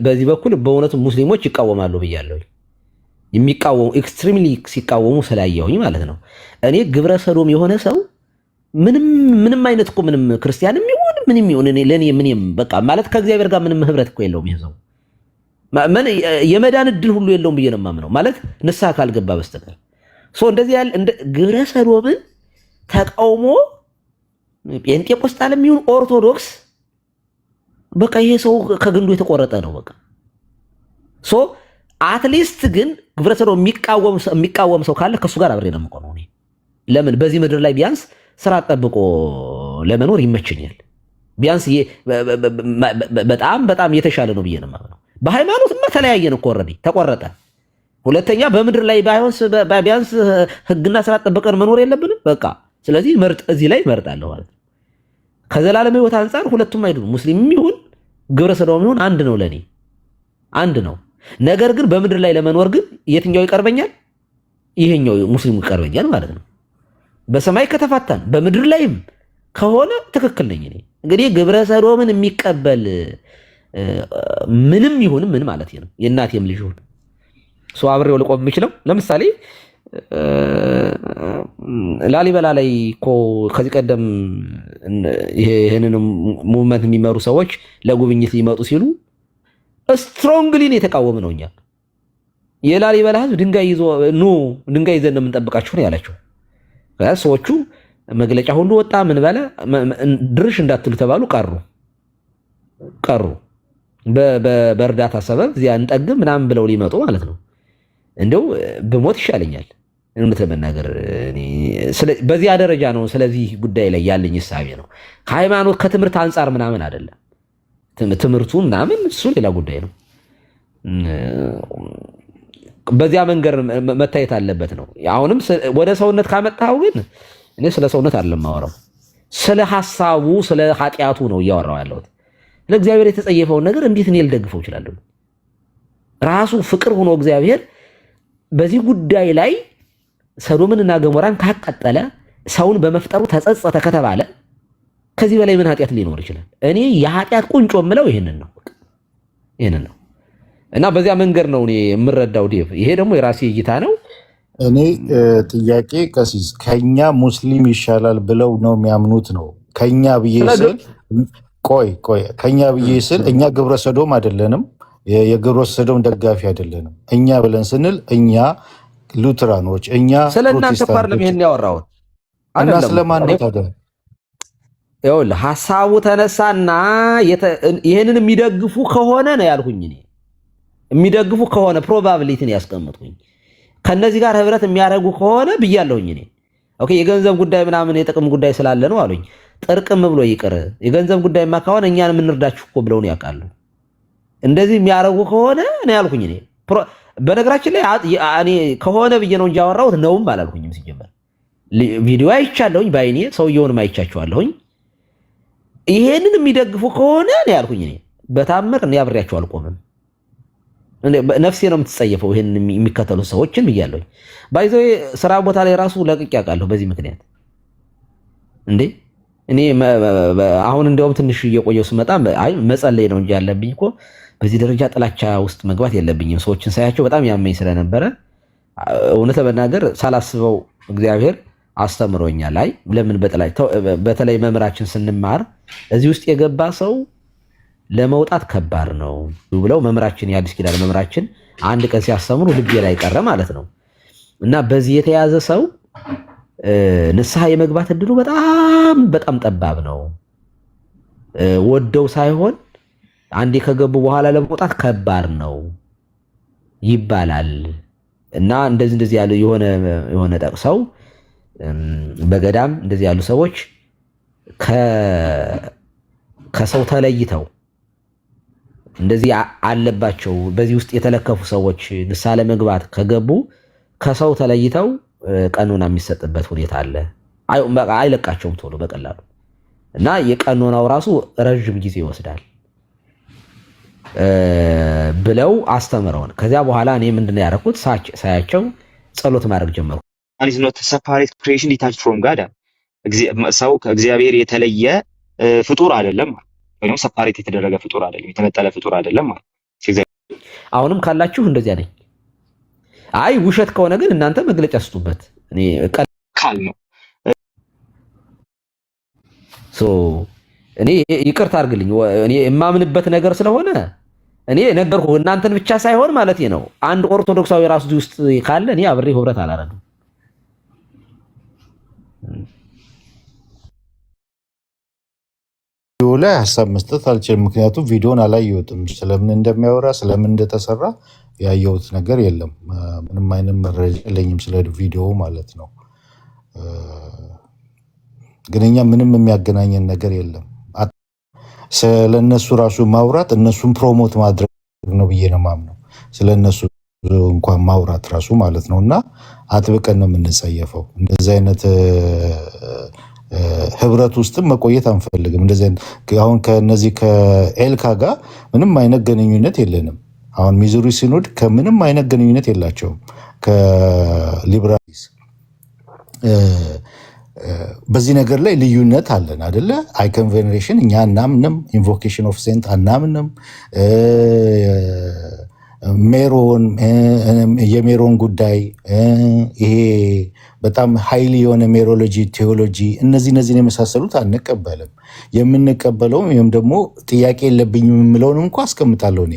በዚህ በኩል በእውነቱ ሙስሊሞች ይቃወማሉ ብያለሁ። የሚቃወሙ ኤክስትሪምሊ ሲቃወሙ ስላየሁኝ ማለት ነው። እኔ ግብረ ሰዶም የሆነ ሰው ምንም አይነት እኮ ምንም ክርስቲያንም ይሁን ምንም ይሁን እኔ ለኔ ምንም በቃ ማለት ከእግዚአብሔር ጋር ምንም ህብረት እኮ የለውም። ይሄ ሰው የመዳን እድል ሁሉ የለውም ብዬ ነው የማምነው፣ ማለት ንስሐ ካልገባ በስተቀር። እንደዚህ ያለ እንደ ግብረ ሰዶምን ተቃውሞ ጴንጤቆስጣልም ይሁን ኦርቶዶክስ በቃ ይሄ ሰው ከግንዱ የተቆረጠ ነው። በቃ አትሊስት ግን ግብረ ሰዶም የሚቃወም ሰው ካለ ከሱ ጋር አብሬ ነው የምቆመው እኔ። ለምን በዚህ ምድር ላይ ቢያንስ ስራ ጠብቆ ለመኖር ይመችኛል። ቢያንስ በጣም የተሻለ ነው ብዬ ነው የማምነው። በሃይማኖትማ ተለያየን እኮ ኦልሬዲ ተቆረጠ። ሁለተኛ በምድር ላይ ቢያንስ ህግና ስርዓት ጠብቀን መኖር የለብንም። በቃ ስለዚህ እዚህ ላይ እመርጣለሁ ማለት ነው። ከዘላለም ህይወት አንጻር ሁለቱም አይደሉም። ሙስሊምም ይሁን ግብረ ሰዶም ይሁን አንድ ነው፣ ለኔ አንድ ነው። ነገር ግን በምድር ላይ ለመኖር ግን የትኛው ይቀርበኛል? ይሄኛው ሙስሊሙ ይቀርበኛል ማለት ነው። በሰማይ ከተፋታን በምድር ላይም ከሆነ ትክክል ነኝ እኔ። እንግዲህ ግብረ ሰዶምን የሚቀበል ምንም ይሁን ምን ማለት ነው የእናቴም ልጅ ይሁን ሰው አብሬው ልቆም የምችለው ለምሳሌ ላሊበላ ላይ እኮ ከዚህ ቀደም ይሄንን ሙቭመንት የሚመሩ ሰዎች ለጉብኝት ሊመጡ ሲሉ ስትሮንግሊ ነው የተቃወም ነው። እኛ የላሊበላ ህዝብ ድንጋይ ይዘን ነው የምንጠብቃችሁ ነው ያላቸው። ሰዎቹ መግለጫ ሁሉ ወጣ። ምን ባለ ድርሽ እንዳትሉ ተባሉ። ቀሩ በእርዳታ ሰበብ እዚያ እንጠግም ምናምን ብለው ሊመጡ ማለት ነው። እንደው ብሞት ይሻለኛል እውነት ለመናገር በዚያ ደረጃ ነው። ስለዚህ ጉዳይ ላይ ያለኝ እሳቤ ነው። ከሃይማኖት ከትምህርት አንጻር ምናምን አይደለም። ትምህርቱ ምናምን እሱ ሌላ ጉዳይ ነው። በዚያ መንገድ መታየት አለበት ነው። አሁንም ወደ ሰውነት ካመጣው ግን እኔ ስለ ሰውነት አይደለም ማወራው፣ ስለ ሐሳቡ ስለ ኃጢያቱ ነው እያወራው ያለሁት። ለእግዚአብሔር የተጸየፈውን ነገር እንዴት እኔ ልደግፈው እችላለሁ? ራሱ ፍቅር ሆኖ እግዚአብሔር በዚህ ጉዳይ ላይ ሰዶምንና ገሞራን ካቀጠለ ሰውን በመፍጠሩ ተጸጸተ ከተባለ ከዚህ በላይ ምን ኃጢያት ሊኖር ይችላል? እኔ የኃጢያት ቁንጮ የምለው ይሄንን ነው እና በዚያ መንገድ ነው እኔ የምረዳው ዴቭ። ይሄ ደግሞ የራሴ እይታ ነው። እኔ ጥያቄ ቀሲስ ከኛ ሙስሊም ይሻላል ብለው ነው የሚያምኑት ነው? ከኛ ብዬ ስል ከኛ ብዬ ስል እኛ ግብረ ሰዶም አይደለንም፣ የግብረ ሰዶም ደጋፊ አይደለንም። እኛ ብለን ስንል እኛ ሉትራኖች፣ እኛ ስለእናንተ ፓርለም ይሄን ያወራው እና ስለማን ነው ታዲያ? ይኸውልህ ሐሳቡ ተነሳና ይሄንን የሚደግፉ ከሆነ ነው ያልኩኝ። እኔ የሚደግፉ ከሆነ ፕሮባቢሊቲን ያስቀምጥኩኝ ከነዚህ ጋር ህብረት የሚያደርጉ ከሆነ ብያለሁኝ። እኔ ኦኬ የገንዘብ ጉዳይ ምናምን የጥቅም ጉዳይ ስላለ ነው አሉኝ። ጥርቅም ብሎ ይቅር፣ የገንዘብ ጉዳይማ ከሆነ እኛን የምንርዳችሁ እኮ ብለው ነው ያውቃሉ። እንደዚህ የሚያደርጉ ከሆነ ነው ያልኩኝ። እኔ በነገራችን ላይ እኔ ከሆነ ብዬ ነው እንጂ ያወራሁት ነውም አላልኩኝም። ሲጀመር ቪዲዮ አይቻለሁኝ፣ ባይኔ ሰውየውንም አይቻቸዋለሁኝ። ይሄንን የሚደግፉ ከሆነ ነው ያልኩኝ። እኔ በታምር እኔ አብሬያቸው አልቆምም። ነፍሴ ነው የምትጸየፈው ይሄን የሚከተሉ ሰዎችን ብያለሁኝ። ባይዘው ስራ ቦታ ላይ ራሱ ለቅቄ አውቃለሁ በዚህ ምክንያት። እንዴ እኔ አሁን እንደውም ትንሽ እየቆየው ስመጣ አይ መጸለይ ነው እንጂ ያለብኝ እኮ በዚህ ደረጃ ጥላቻ ውስጥ መግባት የለብኝም። ሰዎችን ሳያቸው በጣም ያመኝ ስለነበረ እውነት ለመናገር ሳላስበው እግዚአብሔር አስተምሮኛል። አይ ለምን በተለይ መምህራችን ስንማር እዚህ ውስጥ የገባ ሰው ለመውጣት ከባድ ነው ብለው መምህራችን የአዲስ ኪዳን መምህራችን አንድ ቀን ሲያስተምሩ ልቤ ላይ ቀረ ማለት ነው። እና በዚህ የተያዘ ሰው ንስሐ የመግባት እድሉ በጣም በጣም ጠባብ ነው። ወደው ሳይሆን አንዴ ከገቡ በኋላ ለመውጣት ከባድ ነው ይባላል። እና እንደዚህ ያሉ የሆነ ጠቅሰው በገዳም እንደዚህ ያሉ ሰዎች ከሰው ተለይተው እንደዚህ አለባቸው። በዚህ ውስጥ የተለከፉ ሰዎች ንስሐ ለመግባት ከገቡ ከሰው ተለይተው ቀኖና የሚሰጥበት ሁኔታ አለ። አይለቃቸውም ቶሎ በቀላሉ እና የቀኖናው ራሱ ረጅም ጊዜ ይወስዳል ብለው አስተምረውን ከዚያ በኋላ እኔ ምንድነው ያደረኩት ሳያቸው ጸሎት ማድረግ ጀመርኩ። is not a separate creation detached from God ሰው ከእግዚአብሔር የተለየ ፍጡር አይደለም ወይም ሰፓሬት የተደረገ ፍጡር አይደለም፣ የተነጠለ ፍጡር አይደለም ማለት። አሁንም ካላችሁ እንደዚህ አይደል? አይ ውሸት ከሆነ ግን እናንተ መግለጫ ስጡበት። እኔ ቃል ነው እኔ ይቅርታ አድርግልኝ፣ እኔ የማምንበት ነገር ስለሆነ እኔ ነገርኩህ። እናንተን ብቻ ሳይሆን ማለት ነው አንድ ኦርቶዶክሳዊ ራሱ ውስጥ ካለ እኔ አብሬ ህብረት አላረግም። ቪዲዮ ላይ ሀሳብ መስጠት አልችልም፣ ምክንያቱም ቪዲዮን አላየሁትም። ስለምን እንደሚያወራ ስለምን እንደተሰራ ያየሁት ነገር የለም። ምንም አይነት መረጃ የለኝም ስለ ቪዲዮ ማለት ነው። ግን እኛ ምንም የሚያገናኘን ነገር የለም። ስለነሱ ራሱ ማውራት እነሱን ፕሮሞት ማድረግ ነው ብዬ ነው የማምነው። ስለነሱ እንኳን ማውራት ራሱ ማለት ነው። እና አጥብቀን ነው የምንጸየፈው። እንደዚህ አይነት ህብረት ውስጥም መቆየት አንፈልግም። እንደዚህ አሁን ከነዚህ ከኤልካ ጋር ምንም አይነት ግንኙነት የለንም። አሁን ሚዙሪ ሲኖድ ከምንም አይነት ግንኙነት የላቸውም ከሊብራሊስ። በዚህ ነገር ላይ ልዩነት አለን አደለ? አይከን ቬኔሬሽን እኛ አናምንም። ኢንቮኬሽን ኦፍ ሴንት አናምንም። ሜሮን የሜሮን ጉዳይ ይሄ በጣም ሀይሊ የሆነ ሜሮሎጂ ቴዎሎጂ እነዚህን የመሳሰሉት አንቀበልም። የምንቀበለው ወይም ደግሞ ጥያቄ የለብኝም የምለውን እንኳ አስቀምጣለሁ። እኔ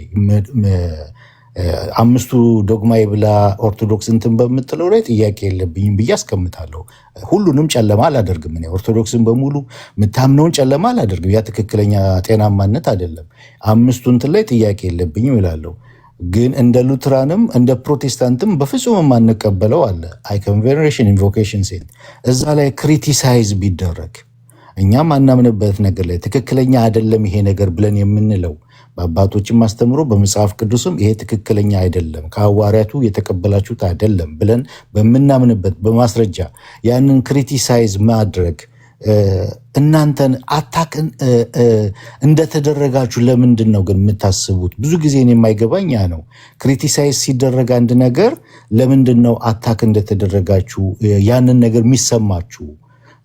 አምስቱ ዶግማዬ ብላ ኦርቶዶክስ እንትን በምትለው ላይ ጥያቄ የለብኝም ብዬ አስቀምጣለሁ። ሁሉንም ጨለማ አላደርግም። እኔ ኦርቶዶክስን በሙሉ የምታምነውን ጨለማ አላደርግም። ያ ትክክለኛ ጤናማነት አይደለም። አምስቱ እንትን ላይ ጥያቄ የለብኝም ይላለሁ። ግን እንደ ሉትራንም እንደ ፕሮቴስታንትም በፍጹም የማንቀበለው አለ። አይከን ቬኔሬሽን ኢንቮኬሽን ሴንት እዛ ላይ ክሪቲሳይዝ ቢደረግ እኛም አናምንበት ነገር ላይ ትክክለኛ አይደለም ይሄ ነገር ብለን የምንለው በአባቶችም አስተምሮ በመጽሐፍ ቅዱስም ይሄ ትክክለኛ አይደለም ከሐዋርያቱ የተቀበላችሁት አይደለም ብለን በምናምንበት በማስረጃ ያንን ክሪቲሳይዝ ማድረግ እናንተን አታክ እንደተደረጋችሁ ለምንድን ነው ግን የምታስቡት? ብዙ ጊዜ የማይገባኝ ያ ነው። ክሪቲሳይዝ ሲደረግ አንድ ነገር ለምንድን ነው አታክ እንደተደረጋችሁ ያንን ነገር የሚሰማችሁ?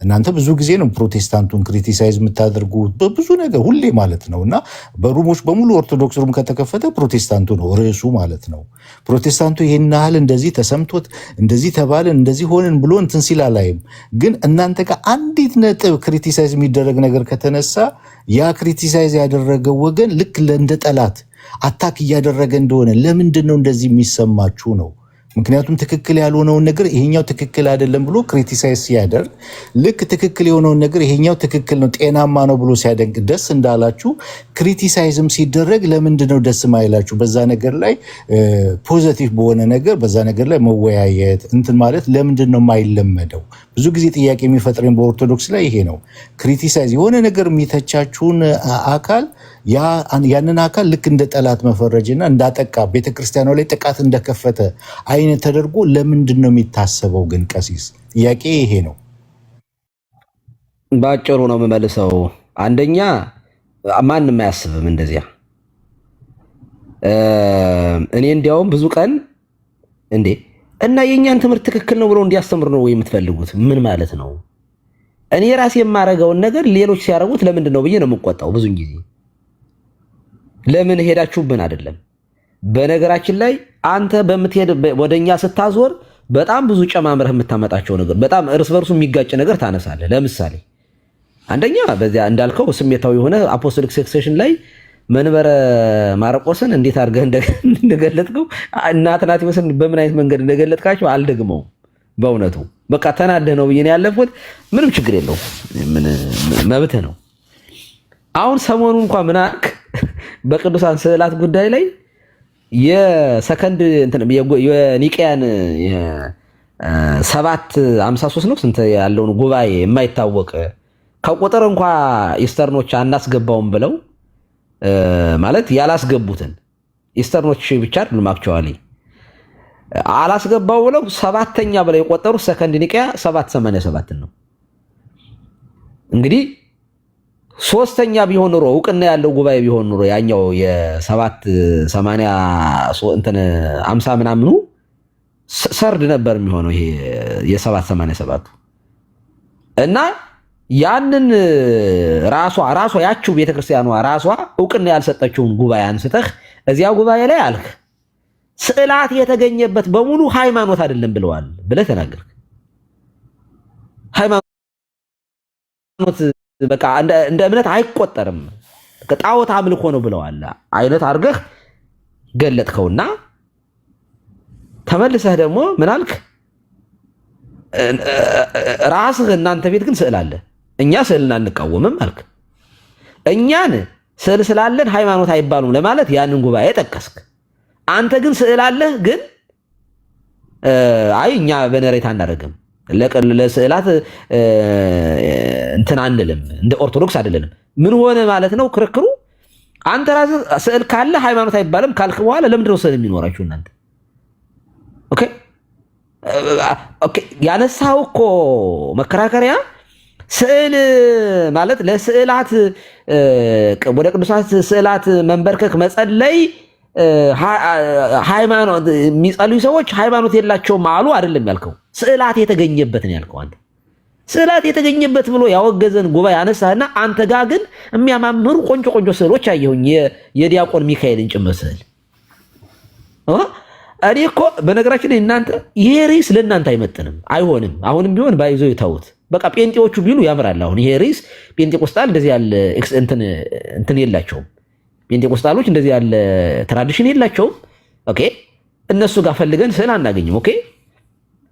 እናንተ ብዙ ጊዜ ነው ፕሮቴስታንቱን ክሪቲሳይዝ የምታደርጉት በብዙ ነገር ሁሌ ማለት ነው። እና በሩሞች በሙሉ ኦርቶዶክስ ሩም ከተከፈተ ፕሮቴስታንቱ ነው ርዕሱ ማለት ነው። ፕሮቴስታንቱ ይህን ያህል እንደዚህ ተሰምቶት እንደዚህ ተባልን እንደዚህ ሆንን ብሎ እንትን ሲል አላይም። ግን እናንተ ጋር አንዲት ነጥብ ክሪቲሳይዝ የሚደረግ ነገር ከተነሳ ያ ክሪቲሳይዝ ያደረገው ወገን ልክ እንደ ጠላት አታክ እያደረገ እንደሆነ ለምንድን ነው እንደዚህ የሚሰማችሁ ነው? ምክንያቱም ትክክል ያልሆነውን ነገር ይሄኛው ትክክል አይደለም ብሎ ክሪቲሳይዝ ሲያደርግ ልክ ትክክል የሆነውን ነገር ይሄኛው ትክክል ነው ጤናማ ነው ብሎ ሲያደንቅ ደስ እንዳላችሁ ክሪቲሳይዝም ሲደረግ ለምንድን ነው ደስ ማይላችሁ? በዛ ነገር ላይ ፖዚቲቭ በሆነ ነገር በዛ ነገር ላይ መወያየት እንትን ማለት ለምንድን ነው የማይለመደው? ብዙ ጊዜ ጥያቄ የሚፈጥረኝ በኦርቶዶክስ ላይ ይሄ ነው። ክሪቲሳይዝ የሆነ ነገር የሚተቻችሁን አካል ያንን አካል ልክ እንደ ጠላት መፈረጅና እንዳጠቃ ቤተክርስቲያኗ ላይ ጥቃት እንደከፈተ አይነት ተደርጎ ለምንድን ነው የሚታሰበው? ግን ቀሲስ ጥያቄ ይሄ ነው። ባጭሩ ነው የምመልሰው። አንደኛ ማንም አያስብም እንደዚያ። እኔ እንዲያውም ብዙ ቀን እንዴ እና የእኛን ትምህርት ትክክል ነው ብሎ እንዲያስተምር ነው ወይ የምትፈልጉት? ምን ማለት ነው? እኔ ራሴ የማረገውን ነገር ሌሎች ሲያረጉት ለምንድን ነው ብዬ ነው የምቆጣው ብዙን ጊዜ። ለምን ሄዳችሁብን አይደለም። በነገራችን ላይ አንተ በምትሄድ ወደኛ ስታዞር በጣም ብዙ ጨማምረህ የምታመጣቸው ነገር በጣም እርስ በርሱ የሚጋጭ ነገር ታነሳለህ። ለምሳሌ አንደኛ በዚያ እንዳልከው ስሜታዊ የሆነ አፖስቶሊክ ሰክሴሽን ላይ መንበረ ማርቆስን እንዴት አድርገህ እንደገለጥከው እና አትናቴዎስን በምን አይነት መንገድ እንደገለጥካቸው አልደግመውም። በእውነቱ በቃ ተናደህ ነው ብዬ ነው ያለፍኩት። ምንም ችግር የለውም፣ መብትህ ነው። አሁን ሰሞኑን እንኳን ምን አልክ በቅዱሳን ስዕላት ጉዳይ ላይ የሰከንድ የኒቅያን 753 ነው ስንት ያለውን ጉባኤ የማይታወቅ ከቁጥር እንኳ ኢስተርኖች አናስገባውም ብለው ማለት ያላስገቡትን ኢስተርኖች ብቻ አይደሉም አክቹዋሊ አላስገባው ብለው ሰባተኛ ብለው የቆጠሩት ሰከንድ ኒቅያ 787 ነው። እንግዲህ ሶስተኛ ቢሆን ኖሮ እውቅና ያለው ጉባኤ ቢሆን ኖሮ ያኛው የ780 እንትን 50 ምናምኑ ሰርድ ነበር የሚሆነው ይሄ የ787 እና ያንን ራሷ ያቺው ቤተክርስቲያኗ ራሷ እውቅና ያልሰጠችውን ጉባኤ አንስተህ እዚያ ጉባኤ ላይ አልክ ስዕላት የተገኘበት በሙሉ ሃይማኖት አይደለም ብለዋል ብለህ ተናገርክ። ሃይማኖት በቃ እንደ እምነት አይቆጠርም ጣዖት አምልኮ ነው ብለዋል አይነት አድርገህ ገለጥከውና ተመልሰህ ደግሞ ምን አልክ? ራስህ እናንተ ቤት ግን ስዕል አለ፣ እኛ ስዕልን አንቃወምም አልክ። እኛን ስዕል ስላለን ሃይማኖት አይባሉም ለማለት ያንን ጉባኤ ጠቀስክ። አንተ ግን ስዕል አለህ፣ ግን አይ እኛ በነሬት አናደርግም ለስዕላት እንትን አንልም፣ እንደ ኦርቶዶክስ አይደለንም። ምን ሆነ ማለት ነው ክርክሩ? አንተ ራስህ ስዕል ካለ ሃይማኖት አይባልም ካልክ በኋላ ለምንድን ነው ስዕል የሚኖራችሁ እናንተ? ኦኬ ኦኬ ያነሳው እኮ መከራከሪያ ስዕል ማለት ለስዕላት ወደ ቅዱሳት ስዕላት መንበርከክ መጸለይ ሃይማኖት የሚጸልዩ ሰዎች ሃይማኖት የላቸውም አሉ አይደለም ያልከው። ስዕላት የተገኘበት ነው ያልከው አንተ። ስዕላት የተገኘበት ብሎ ያወገዘን ጉባኤ አነሳህና አንተ ጋር ግን የሚያማምሩ ቆንጆ ቆንጆ ስዕሎች አየሁኝ፣ የዲያቆን ሚካኤልን ጭምር ስዕል። እኔ እኮ በነገራችን ላይ እናንተ ይሄ ርዕስ ለእናንተ አይመጥንም፣ አይሆንም። አሁንም ቢሆን ባይዘው ይተውት በቃ ጴንጤዎቹ ቢሉ ያምራል። አሁን ይሄ ርዕስ ጴንጤቆስጣል እንደዚህ ያለ እንትን የላቸውም። ጴንጤቆስጣሎች እንደዚህ ያለ ትራዲሽን የላቸውም። ኦኬ እነሱ ጋር ፈልገን ስዕል አናገኝም። ኦኬ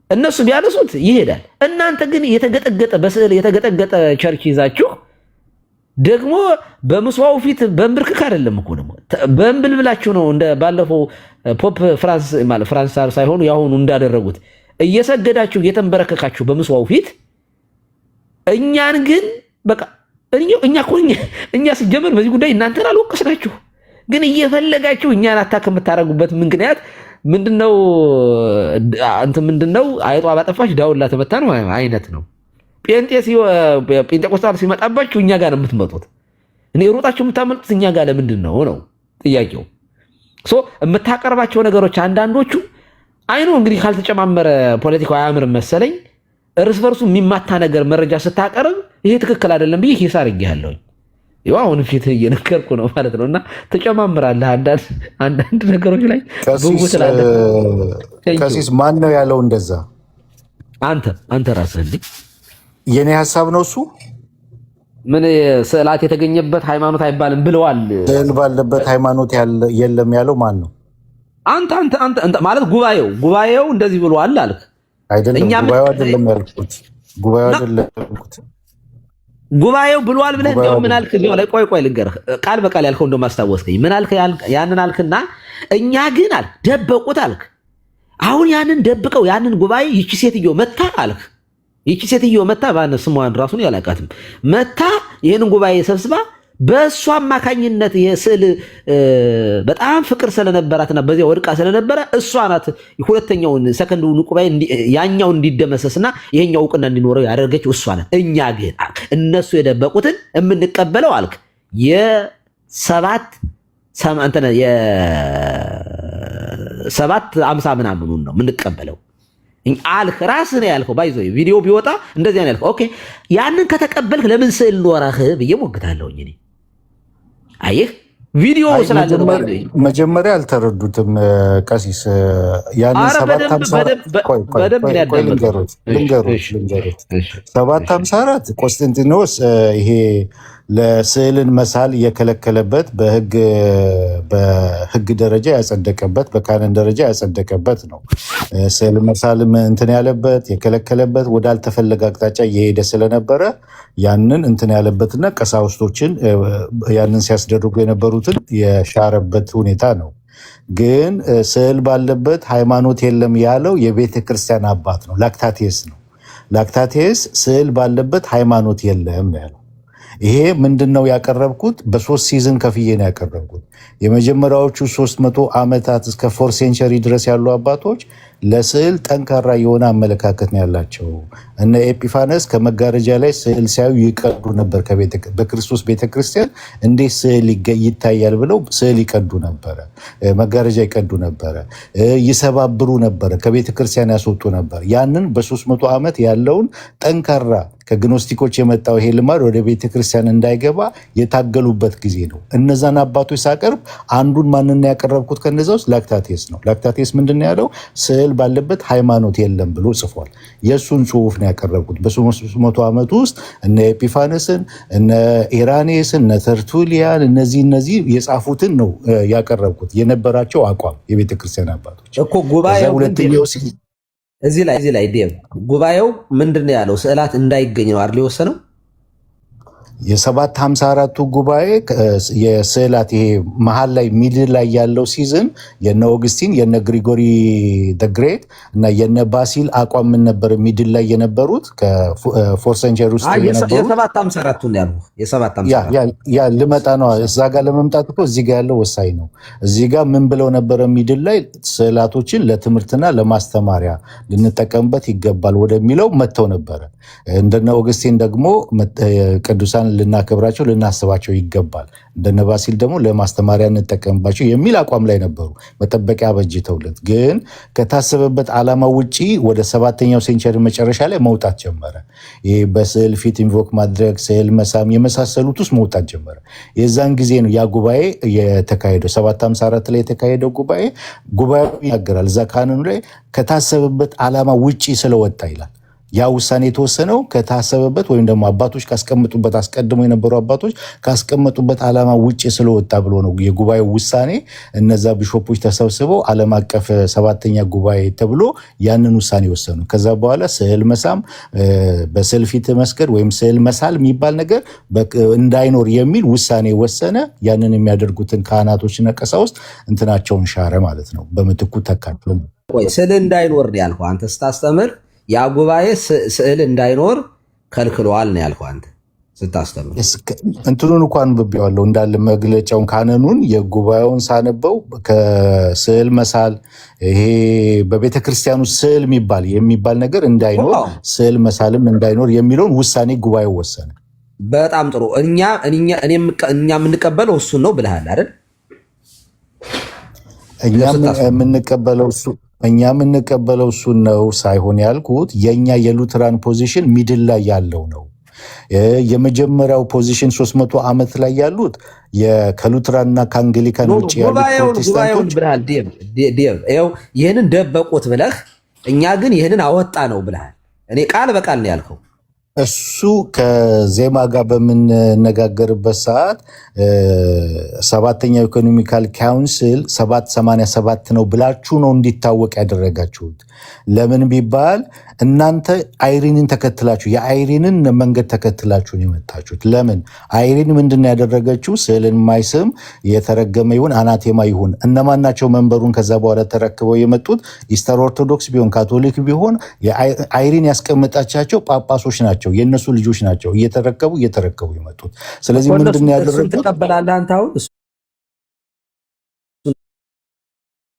እነሱ ቢያነሱት ይሄዳል። እናንተ ግን የተገጠገጠ በስዕል የተገጠገጠ ቸርች ይዛችሁ ደግሞ በምስዋው ፊት በእንብርክክ አይደለም እኮ ደግሞ በእንብል ብላችሁ ነው እንደ ባለፈው ፖፕ ፍራንስ ማለት ፍራንስ ሳይሆኑ ያሁኑ እንዳደረጉት እየሰገዳችሁ እየተንበረከካችሁ በምስዋው ፊት እኛን ግን በቃ እኛ ሲጀመር በዚህ ጉዳይ እናንተን አልወቀስናችሁ፣ ግን እየፈለጋችሁ እኛን አታክ የምታደርጉበት ምክንያት ምንድነው? ምንድነው? አይጧ ባጠፋች ዳውላ ተመታ ነው አይነት ነው። ጴንጤቆስጣል ሲመጣባችሁ እኛ ጋር ነው የምትመጡት። እኔ ሮጣችሁ የምታመልጡት እኛ ጋር ለምንድን ነው ነው ጥያቄው። የምታቀርባቸው ነገሮች አንዳንዶቹ አይኑ እንግዲህ ካልተጨማመረ ፖለቲካው አያምርም መሰለኝ። እርስ በርሱ የሚማታ ነገር መረጃ ስታቀርብ ይሄ ትክክል አይደለም ብዬ ሂስ አድርጌያለሁኝ። ይኸው አሁን ፊት እየነገርኩ ነው ማለት ነው። እና ተጨማምራለህ አንዳንድ ነገሮች ላይ ቀሲስ ማን ነው ያለው እንደዛ? አንተ ራስህ እንዴ? የኔ ሀሳብ ነው እሱ። ምን ስዕላት የተገኘበት ሃይማኖት አይባልም ብለዋል። ስዕል ባለበት ሃይማኖት የለም ያለው ማን ነው? አንተ ማለት ጉባኤው እንደዚህ ብለዋል አልክ። አይደለም ጉባኤው አይደለም ያልኩት። ጉባኤው ብለዋል ብለህ እንደው ምን አልክ? ቆይ ልንገርህ፣ ቃል በቃል ያልከው እንደው ማስታወስከኝ። ምን አልክ? ያንን አልክና እኛ ግን ደበቁት አልክ። አሁን ያንን ደብቀው ያንን ጉባኤ ይቺ ሴትዮ መታ አልክ። ይቺ ሴትዮ መታ ባነ ስሟን ራሱን ያላቃትም መታ ይሄንን ጉባኤ ሰብስባ በእሷ አማካኝነት የስዕል በጣም ፍቅር ስለነበራትና በዚያ ወድቃ ስለነበረ እሷ ናት ሁለተኛውን ሰከንዱን ጉባኤ ያኛው እንዲደመሰስና ይሄኛው እውቅና እንዲኖረው ያደረገችው እሷ ናት። እኛ ግን እነሱ የደበቁትን የምንቀበለው አልክ የሰባት አምሳ ምናምኑን ነው የምንቀበለው አልክ። ራስህ ነው ያልከው። ባይዞ ቪዲዮ ቢወጣ እንደዚህ ነው ያልከው። ኦኬ ያንን ከተቀበልክ ለምን ስዕል ኖረህ ብዬ ሞግታለሁኝ እኔ። አየህ ቪዲዮ ስላለ መጀመሪያ አልተረዱትም ቀሲስ። ያንን 754 ቆስጠንጢኖስ ይሄ ለስዕልን መሳል የከለከለበት በሕግ ደረጃ ያጸደቀበት በካህን ደረጃ ያጸደቀበት ነው። ስዕል መሳልም እንትን ያለበት የከለከለበት ወዳልተፈለገ አቅጣጫ እየሄደ ስለነበረ ያንን እንትን ያለበትና ቀሳውስቶችን ያንን ሲያስደርጉ የነበሩትን የሻረበት ሁኔታ ነው። ግን ስዕል ባለበት ሃይማኖት የለም ያለው የቤተ ክርስቲያን አባት ነው፣ ላክታቴስ ነው። ላክታቴስ ስዕል ባለበት ሃይማኖት የለም ነው ያለው። ይሄ ምንድነው ያቀረብኩት? በ3 ሲዝን ከፍዬ ነው ያቀረብኩት። የመጀመሪያዎቹ 300 ዓመታት እስከ 4 ሴንቸሪ ድረስ ያሉ አባቶች ለስዕል ጠንካራ የሆነ አመለካከት ነው ያላቸው። እነ ኤጲፋነስ ከመጋረጃ ላይ ስዕል ሲያዩ ይቀዱ ነበር። በክርስቶስ ቤተክርስቲያን እንዴት ስዕል ይታያል ብለው ስዕል ይቀዱ ነበረ፣ መጋረጃ ይቀዱ ነበረ፣ ይሰባብሩ ነበረ፣ ከቤተክርስቲያን ያስወጡ ነበር። ያንን በ300 ዓመት ያለውን ጠንካራ ከግኖስቲኮች የመጣው ይሄ ልማድ ወደ ቤተክርስቲያን እንዳይገባ የታገሉበት ጊዜ ነው። እነዛን አባቶች ሳቀርብ አንዱን ማንን ያቀረብኩት? ከነዛ ውስጥ ላክታቴስ ነው። ላክታቴስ ምንድን ነው ያለው? ስዕል ባለበት ሃይማኖት የለም ብሎ ጽፏል። የእሱን ጽሁፍ ነው ያቀረብኩት። በ300 ዓመት ውስጥ እነ ኤጲፋነስን፣ እነ ኢራኔስን፣ እነ ተርቱሊያን እነዚህ የጻፉትን ነው ያቀረብኩት። የነበራቸው አቋም የቤተክርስቲያን አባቶች እኮ ጉባኤው እዚህ ላይ ጉባኤው ምንድን ነው ያለው? ስዕላት እንዳይገኝ ነው አይደል የወሰነው? የ754ቱ ጉባኤ የስዕላት ይሄ መሀል ላይ ሚድል ላይ ያለው ሲዝን የነ ኦግስቲን የነ ግሪጎሪ ደግሬት እና የነ ባሲል አቋም ምን ነበር? ሚድል ላይ የነበሩት ከ4 ሴንቸሪ ውስጥ የነበሩት ያ ልመጣ ነው። እዛ ጋር ለመምጣት እኮ እዚህ ጋር ያለው ወሳኝ ነው። እዚህ ጋር ምን ብለው ነበረ? ሚድል ላይ ስዕላቶችን ለትምህርትና ለማስተማሪያ ልንጠቀምበት ይገባል ወደሚለው መጥተው ነበረ። እንደነ ኦግስቲን ደግሞ ቅዱሳን ልናከብራቸው ልናስባቸው ይገባል፣ እንደነ ባሲል ደግሞ ለማስተማሪያ እንጠቀምባቸው የሚል አቋም ላይ ነበሩ። መጠበቂያ በጅተውለት ግን ከታሰበበት ዓላማ ውጪ ወደ 7ኛው ሴንቸሪ መጨረሻ ላይ መውጣት ጀመረ። ይህ በስዕል ፊት ኢንቮክ ማድረግ፣ ስዕል መሳም የመሳሰሉት ውስጥ መውጣት ጀመረ። የዛን ጊዜ ነው ያ ጉባኤ የተካሄደው። 754 ላይ የተካሄደው ጉባኤው ይናገራል እዛ ካህኑ ላይ ከታሰበበት ዓላማ ውጪ ስለወጣ ይላል። ያ ውሳኔ የተወሰነው ከታሰበበት ወይም ደግሞ አባቶች ካስቀመጡበት አስቀድሞ የነበሩ አባቶች ካስቀመጡበት ዓላማ ውጭ ስለወጣ ብሎ ነው የጉባኤው ውሳኔ። እነዛ ቢሾፖች ተሰብስበው ዓለም አቀፍ 7ኛ ጉባኤ ተብሎ ያንን ውሳኔ ወሰኑ። ከዛ በኋላ ስዕል መሳም፣ በስዕል ፊት መስገድ ወይም ስዕል መሳል የሚባል ነገር እንዳይኖር የሚል ውሳኔ ወሰነ። ያንን የሚያደርጉትን ካህናቶችና ቀሳውስት እንትናቸውን ሻረ ማለት ነው። በምትኩ ተካክሎ ስዕል እንዳይኖር ያልከው አንተ ስታስተምር ያ ጉባኤ ስዕል እንዳይኖር ከልክሏል ነው ያልከው አንተ ስታስተምር። እንትኑን እንኳን አንብቤዋለሁ እንዳለ መግለጫውን ካህኑን የጉባኤውን ሳነበው ከስዕል መሳል ይሄ በቤተ ክርስቲያኑ ስዕል የሚባል ነገር እንዳይኖር ስዕል መሳልም እንዳይኖር የሚለውን ውሳኔ ጉባኤው ወሰነ። በጣም ጥሩ። እኛ የምንቀበለው እሱን ነው ብለሃል አይደል? እኛ የምንቀበለው እሱን ነው ሳይሆን ያልኩት የኛ የሉትራን ፖዚሽን ሚድል ላይ ያለው ነው። የመጀመሪያው ፖዚሽን 300 ዓመት ላይ ያሉት ከሉትራንና ከአንግሊካን ውጭ ያሉት ፕሮቴስታንቶች ብለሃል። ይህንን ደበቁት ብለህ እኛ ግን ይህንን አወጣ ነው ብለሃል። እኔ ቃል በቃል ነው ያልከው። እሱ ከዜማ ጋር በምንነጋገርበት ሰዓት 7ኛው ኢኮኖሚካል ካውንስል 787 ነው ብላችሁ ነው እንዲታወቅ ያደረጋችሁት። ለምን ቢባል እናንተ አይሪንን ተከትላችሁ የአይሪንን መንገድ ተከትላችሁ ነው የመጣችሁት። ለምን አይሪን ምንድን ያደረገችው? ስዕልን ማይስም የተረገመ ይሁን አናቴማ ይሁን እነማን ናቸው መንበሩን ከዛ በኋላ ተረክበው የመጡት? ኢስተር ኦርቶዶክስ ቢሆን ካቶሊክ ቢሆን አይሪን ያስቀመጣቻቸው ጳጳሶች ናቸው፣ የእነሱ ልጆች ናቸው እየተረከቡ የመጡት። ስለዚህ ምንድን ያደረጉት? ትቀበላለህ አንተ? አሁን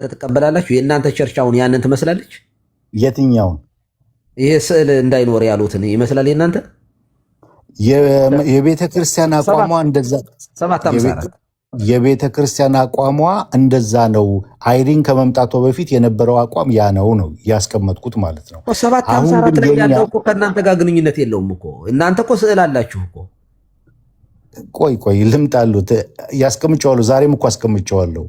ትቀበላላችሁ? የእናንተ ቸርች አሁን ያንን ትመስላለች? የትኛውን? ይሄ ስዕል እንዳይኖር ያሉትን ይመስላል የእናንተ? የቤተ ክርስቲያን አቋሟ እንደዛ፣ የቤተ ክርስቲያን አቋሟ እንደዛ ነው። አይሪን ከመምጣቷ በፊት የነበረው አቋም ያ ነው ያስቀመጥኩት ማለት ነው። 754 ላይ ያለው እኮ ከእናንተ ጋር ግንኙነት የለውም እኮ። እናንተ እኮ ስዕል አላችሁ እኮ። ቆይ ልምጣሉት ያስቀምጨዋለሁ። ዛሬም እኮ አስቀምጨዋለሁ።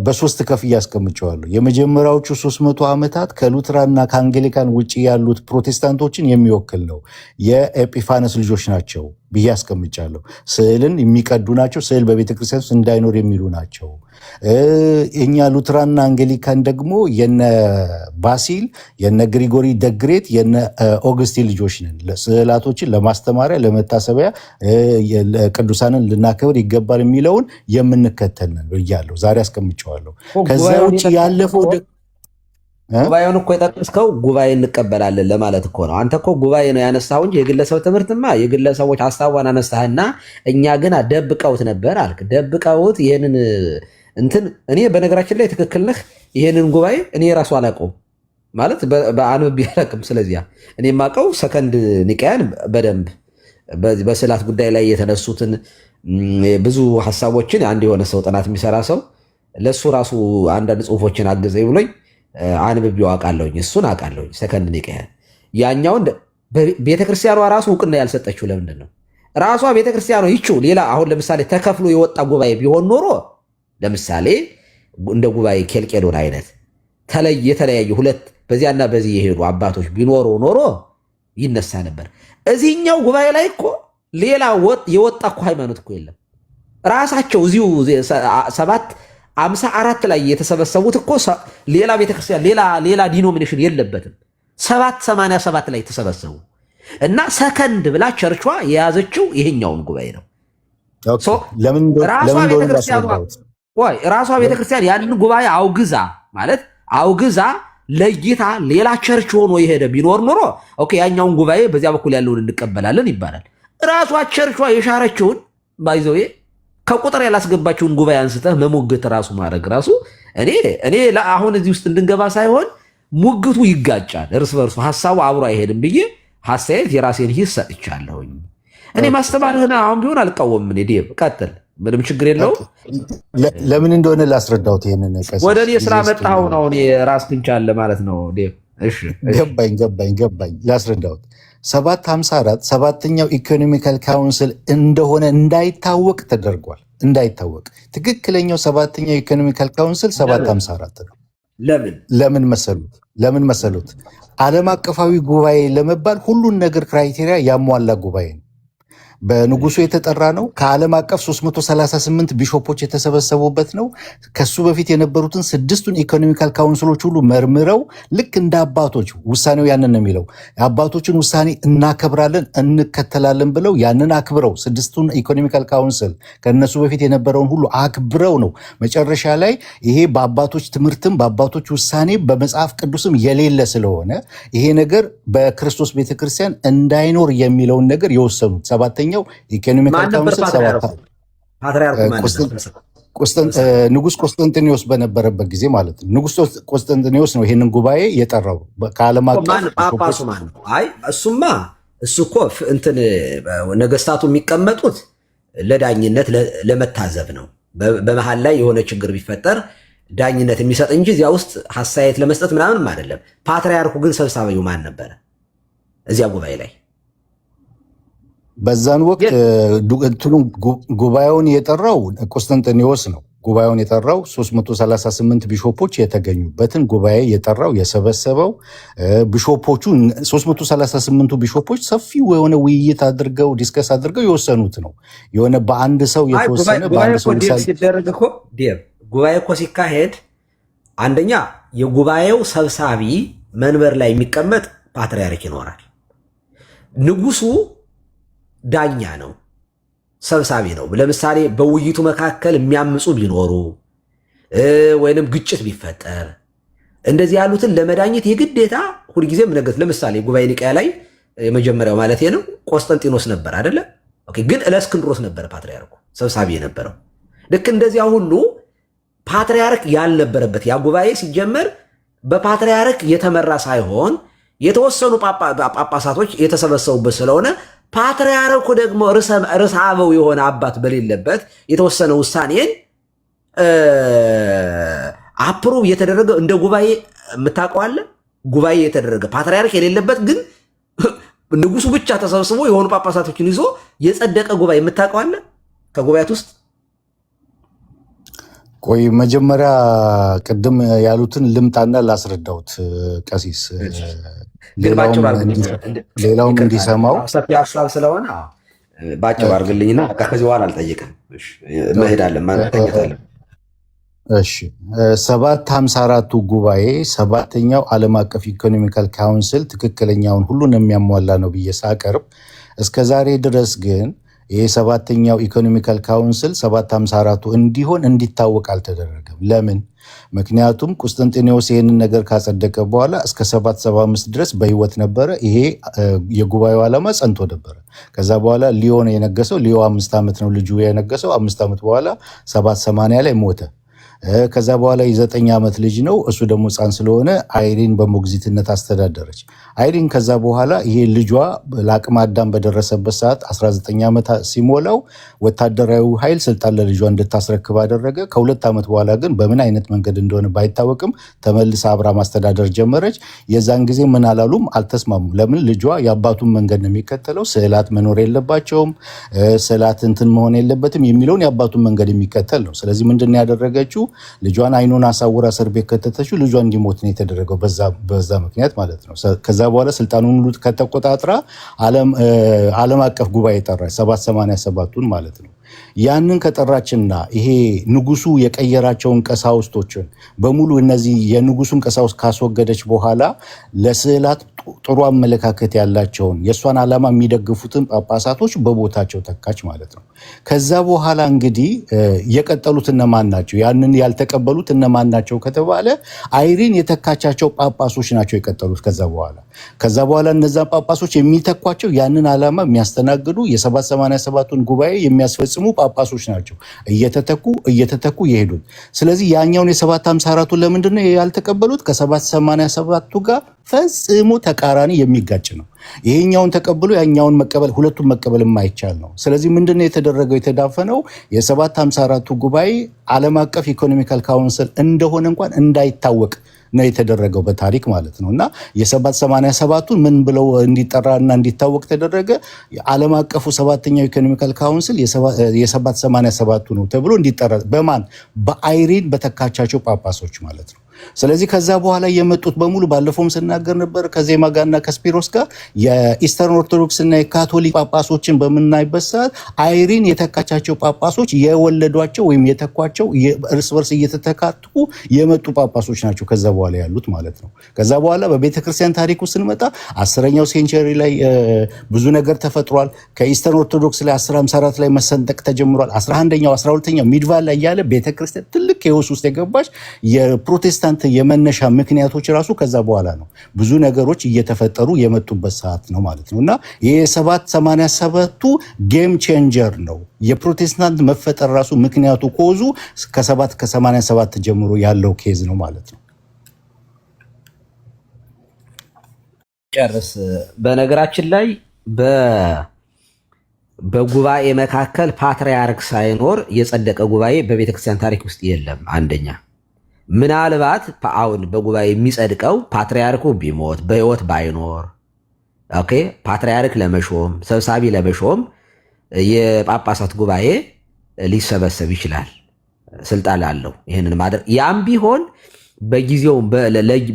በሶስት ከፍ እያስቀምጨዋለሁ። የመጀመሪያዎቹ 300 ዓመታት ከሉትራንና ከአንግሊካን ውጭ ያሉት ፕሮቴስታንቶችን የሚወክል ነው። የኤጲፋነስ ልጆች ናቸው ብዬ አስቀምጫለሁ። ስዕልን የሚቀዱ ናቸው። ስዕል በቤተክርስቲያን ውስጥ እንዳይኖር የሚሉ ናቸው። እኛ ሉትራንና አንግሊካን ደግሞ የነ ባሲል የነ ግሪጎሪ ደግሬት የነ ኦግስቲን ልጆች ነን። ስዕላቶችን ለማስተማሪያ ለመታሰቢያ ቅዱሳንን ልናከብር ይገባል የሚለውን የምንከተል ነን ብያለሁ። ዛሬ አስቀምጨዋለሁ። ከዛ ውጭ ያለፈው ጉባኤውን እኮ የጠቀስከው ጉባኤ እንቀበላለን ለማለት እኮ ነው። አንተ እኮ ጉባኤ ነው ያነሳው እንጂ የግለሰብ ትምህርትማ የግለሰቦች ሀሳቧን አነሳህና እኛ ግን ደብቀውት ነበር አልክ። ደብቀውት ይህንን እንትን እኔ በነገራችን ላይ ትክክል ነህ። ይህንን ጉባኤ እኔ ራሱ አላውቀውም ማለት በአንብቤ አላውቅም። ስለዚያ እኔ የማውቀው ሰከንድ ኒቃያን በደንብ በስዕላት ጉዳይ ላይ የተነሱትን ብዙ ሀሳቦችን አንድ የሆነ ሰው ጥናት የሚሰራ ሰው ለእሱ ራሱ አንዳንድ ጽሁፎችን አግዘኝ ብሎኝ አንብቤው አውቃለሁኝ። እሱን አውቃለሁኝ ሰከንድ ኒቃያን። ያኛውን ቤተክርስቲያኗ ራሱ እውቅና ያልሰጠችው ለምንድን ነው? ራሷ ቤተክርስቲያኗ ይችው ሌላ አሁን ለምሳሌ ተከፍሎ የወጣ ጉባኤ ቢሆን ኖሮ ለምሳሌ እንደ ጉባኤ ኬልቄዶን አይነት የተለያዩ ሁለት በዚያና በዚህ የሄዱ አባቶች ቢኖሩ ኖሮ ይነሳ ነበር። እዚህኛው ጉባኤ ላይ እኮ ሌላ የወጣ እኮ ሃይማኖት እኮ የለም። ራሳቸው እዚሁ 754 ላይ የተሰበሰቡት እኮ ሌላ ቤተክርስቲያን ሌላ ዲኖሚኔሽን የለበትም። 787 ላይ ተሰበሰቡ። እና ሰከንድ ብላ ቸርቿ የያዘችው ይሄኛውን ጉባኤ ነው። ራሷ ቤተክርስቲያን ያንን ጉባኤ አውግዛ ለይታ ሌላ ቸርች ሆኖ የሄደ ቢኖር ኖሮ ኦኬ ያኛውን ጉባኤ በዚያ በኩል ያለውን እንቀበላለን ይባላል። ራሷ ቸርቿ የሻረችውን ባይዘው ከቁጥር ያላስገባችውን ጉባኤ አንስተህ መሞገት ራሱ ማድረግ ራሱ እኔ አሁን እዚህ ውስጥ እንድንገባ ሳይሆን ሙግቱ ይጋጫል፣ እርስ በርሱ ሐሳቡ አብሮ አይሄድም ብዬ ሐሳቤት የራሴን ሂስ ሰጥቻለሁኝ። እኔ ማስተማርህን አሁን ቢሆን አልቃወምም። እኔ ዴብ ቀጥል፣ ምንም ችግር የለው። ለምን እንደሆነ ላስረዳውት። ይሄንን ወደ እኔ ስላመጣኸው ነው እኔ ራስህን ቻለ ማለት ነው ዴብ። እሺ ገባኝ። ላስረዳውት 754 7ኛው ኢኮኖሚካል ካውንስል እንደሆነ እንዳይታወቅ ተደርጓል። እንዳይታወቅ ትክክለኛው 7ኛው ኢኮኖሚካል ካውንስል 754 ነው። ለምን መሰሉት? ዓለም አቀፋዊ ጉባኤ ለመባል ሁሉን ነገር ክራይቴሪያ ያሟላ ጉባኤ ነው። በንጉሱ የተጠራ ነው። ከዓለም አቀፍ 338 ቢሾፖች የተሰበሰቡበት ነው። ከሱ በፊት የነበሩትን 6ቱን ኢኮኖሚካል ካውንስሎች ሁሉ መርምረው ልክ እንደ አባቶች ውሳኔው ያንን ነው የሚለው የአባቶችን ውሳኔ እናከብራለን እንከተላለን ብለው ያንን አክብረው 6ቱን ኢኮኖሚካል ካውንስል ከነሱ በፊት የነበረውን ሁሉ አክብረው ነው መጨረሻ ላይ ይሄ በአባቶች ትምህርትም በአባቶች ውሳኔ በመጽሐፍ ቅዱስም የሌለ ስለሆነ ይሄ ነገር በክርስቶስ ቤተክርስቲያን እንዳይኖር የሚለውን ነገር የወሰኑት። ሰባተኛው ኢኮኖሚካል ካውንስል ንጉስ ቆስጠንጢኖስ በነበረበት ጊዜ ማለት ነው። ንጉስ ቆስጠንጢኖስ ነው ይሄንን ጉባኤ የጠራው ከዓለም ጳጳሱ ማን ነው? አይ እሱ እኮ እንትን ነገስታቱ የሚቀመጡት ለዳኝነት ለመታዘብ ነው። በመሃል ላይ የሆነ ችግር ቢፈጠር ዳኝነት የሚሰጥ እንጂ እዚያ ውስጥ ሐሳየት ለመስጠት ምናምንም አይደለም። ፓትርያርኩ ግን ሰብሳቢው ማን ነበረ እዚያ ጉባኤ ላይ? በዛን ወቅት ጉባኤውን የጠራው ቆስጠንጢኖስ ነው። ጉባኤውን የጠራው 338 ቢሾፖች የተገኙበትን ጉባኤ የጠራው የሰበሰበው ቢሾፖቹ 338ቱ ቢሾፖች ሰፊው የሆነ ውይይት አድርገው ዲስከስ አድርገው የወሰኑት ነው። የሆነ በአንድ ሰው የተወሰነ በአንድ ሰው ሲደረግ እኮ ጉባኤ እኮ ሲካሄድ አንደኛ የጉባኤው ሰብሳቢ መንበር ላይ የሚቀመጥ ፓትርያርክ ይኖራል። ንጉሱ ዳኛ ነው፣ ሰብሳቢ ነው። ለምሳሌ በውይይቱ መካከል የሚያምፁ ቢኖሩ ወይንም ግጭት ቢፈጠር እንደዚህ ያሉትን ለመዳኘት የግዴታ ሁልጊዜም ነገት ለምሳሌ ጉባኤ ኒቅያ ላይ የመጀመሪያው ማለት ነው ቆስጠንጢኖስ ነበር አይደለ? ኦኬ። ግን እለእስክንድሮስ ነበር ፓትርያርኩ ሰብሳቢ የነበረው። ልክ እንደዚያ ሁሉ ፓትርያርክ ያልነበረበት ያ ጉባኤ ሲጀመር በፓትርያርክ የተመራ ሳይሆን የተወሰኑ ጳጳሳቶች የተሰበሰቡበት ስለሆነ ፓትርያርኩ ደግሞ ርዕሰ አበው የሆነ አባት በሌለበት የተወሰነ ውሳኔን አፕሩቭ የተደረገ እንደ ጉባኤ የምታውቀዋለ ጉባኤ የተደረገ ፓትርያርክ የሌለበት ግን ንጉሱ ብቻ ተሰብስቦ የሆኑ ጳጳሳቶችን ይዞ የጸደቀ ጉባኤ የምታውቀዋለ ከጉባኤት ውስጥ? ቆይ መጀመሪያ ቅድም ያሉትን ልምጣና ላስረዳውት ቀሲስ ሌላውም እንዲሰማው ሰፊ ሀሳብ ስለሆነ ባጭሩ አድርግልኝና ከዚህ በኋላ አልጠይቅም። መሄዳለን ማለተኛታለን። እሺ 754ቱ ጉባኤ 7ኛው ዓለም አቀፍ ኢኮኖሚካል ካውንስል ትክክለኛውን ሁሉን የሚያሟላ ነው ብዬ ሳቀርብ እስከዛሬ ድረስ ግን ይህ 7ኛው ኢኮኖሚካል ካውንስል 754ቱ እንዲሆን እንዲታወቅ አልተደረገም። ለምን? ምክንያቱም ቆስጠንጢኖስ ይህንን ነገር ካጸደቀ በኋላ እስከ 775 ድረስ በህይወት ነበረ። ይሄ የጉባኤው ዓላማ ጸንቶ ነበረ። ከዛ በኋላ ሊዮ ነው የነገሰው። ሊዮ 5 ዓመት ነው ልጁ የነገሰው። 5 ዓመት በኋላ 780 ላይ ሞተ። ከዛ በኋላ የ9 ዓመት ልጅ ነው። እሱ ደግሞ ህፃን ስለሆነ አይሪን በሞግዚትነት አስተዳደረች። አይሪን ከዛ በኋላ ይሄ ልጇ ለአቅመ አዳም በደረሰበት ሰዓት 19 ዓመት ሲሞላው ወታደራዊ ኃይል ስልጣን ለልጇ እንድታስረክብ አደረገ። ከ2 ዓመት በኋላ ግን በምን አይነት መንገድ እንደሆነ ባይታወቅም ተመልሳ አብራ ማስተዳደር ጀመረች። የዛን ጊዜ ምን አላሉም፣ አልተስማሙም። ለምን? ልጇ የአባቱን መንገድ ነው የሚከተለው፣ ስዕላት መኖር የለባቸውም፣ ስዕላት እንትን መሆን የለበትም የሚለውን የአባቱን መንገድ የሚከተል ነው። ስለዚህ ምንድን ነው ያደረገችው? ልጇን አይኑን አሳውራ እስር ቤት ከተተችው ልጇ እንዲሞት ነው የተደረገው በዛ ምክንያት ማለት ነው። ከዛ በኋላ ስልጣኑን ሁሉ ከተቆጣጥራ ዓለም አቀፍ ጉባኤ ጠራች 787ቱን ማለት ነው። ያንን ከጠራችና ይሄ ንጉሱ የቀየራቸውን ቀሳውስቶችን በሙሉ እነዚህ የንጉሱን ቀሳውስት ካስወገደች በኋላ ለስዕላት ጥሩ አመለካከት ያላቸውን የእሷን ዓላማ የሚደግፉትን ጳጳሳቶች በቦታቸው ተካች ማለት ነው። ከዛ በኋላ እንግዲህ የቀጠሉት እነማን ናቸው? ያንን ያልተቀበሉት እነማን ናቸው ከተባለ አይሪን የተካቻቸው ጳጳሶች ናቸው የቀጠሉት። ከዛ በኋላ እነዛ ጳጳሶች የሚተኳቸው ያንን ዓላማ የሚያስተናግዱ የ787ቱን ጉባኤ የሚያስፈጽሙ ጳጳሶች ናቸው እየተተኩ የሄዱት። ስለዚህ ያኛውን የ754ቱን ለምንድን ነው ያልተቀበሉት? ከ787ቱ ጋር ፈጽሞ ተቃራኒ የሚጋጭ ነው። ይሄኛውን ተቀብሎ ያኛውን መቀበል ሁለቱም መቀበል የማይቻል ነው። ስለዚህ ምንድነው የተደረገው? የተዳፈነው የ754ቱ ጉባኤ ዓለም አቀፍ ኢኮኖሚካል ካውንስል እንደሆነ እንኳን እንዳይታወቅ ነው የተደረገው በታሪክ ማለት ነው። እና የ787ቱን ምን ብለው እንዲጠራና እንዲታወቅ ተደረገ? ዓለም አቀፉ ሰባተኛው ኢኮኖሚካል ካውንስል የ787ቱ ነው ተብሎ እንዲጠራ በማን? በአይሪን በተካቻቸው ጳጳሶች ማለት ነው። ስለዚህ ከዛ በኋላ የመጡት በሙሉ ባለፈውም ስናገር ነበር ከዜማ ጋርና ከስፒሮስ ጋር የኢስተርን ኦርቶዶክስ እና የካቶሊክ ጳጳሶችን በምናይበት ሰዓት አይሪን የተካቻቸው ጳጳሶች የወለዷቸው ወይም የተኳቸው እርስ በርስ እየተተካቱ የመጡ ጳጳሶች ናቸው ከዛ በኋላ ያሉት ማለት ነው። ከዛ በኋላ በቤተክርስቲያን ታሪክ ውስጥ ስንመጣ 10ኛው ሴንቸሪ ላይ ብዙ ነገር ተፈጥሯል። ከኢስተርን ኦርቶዶክስ ላይ 1054 ላይ መሰንጠቅ ተጀምሯል። 11ኛው 12ኛው ሚድቫል ላይ ያለ ቤተክርስቲያን ትልቅ ኬዎስ ውስጥ የገባች የፕሮቴስታንት የመነሻ ምክንያቶች ራሱ ከዛ በኋላ ነው ብዙ ነገሮች እየተፈጠሩ የመጡበት ሰዓት ነው ማለት ነው። እና የ787ቱ ጌም ቼንጀር ነው። የፕሮቴስታንት መፈጠር ራሱ ምክንያቱ ኮዙ ከ787 ጀምሮ ያለው ኬዝ ነው ማለት ነው። ጨርስ። በነገራችን ላይ በጉባኤ መካከል ፓትርያርክ ሳይኖር የጸደቀ ጉባኤ በቤተክርስቲያን ታሪክ ውስጥ የለም። አንደኛ ምናልባት አሁን በጉባኤ የሚጸድቀው ፓትርያርኩ ቢሞት በህይወት ባይኖር ፓትርያርክ ለመሾም ሰብሳቢ ለመሾም የጳጳሳት ጉባኤ ሊሰበሰብ ይችላል፣ ስልጣን አለው ይህንን ማድረግ። ያም ቢሆን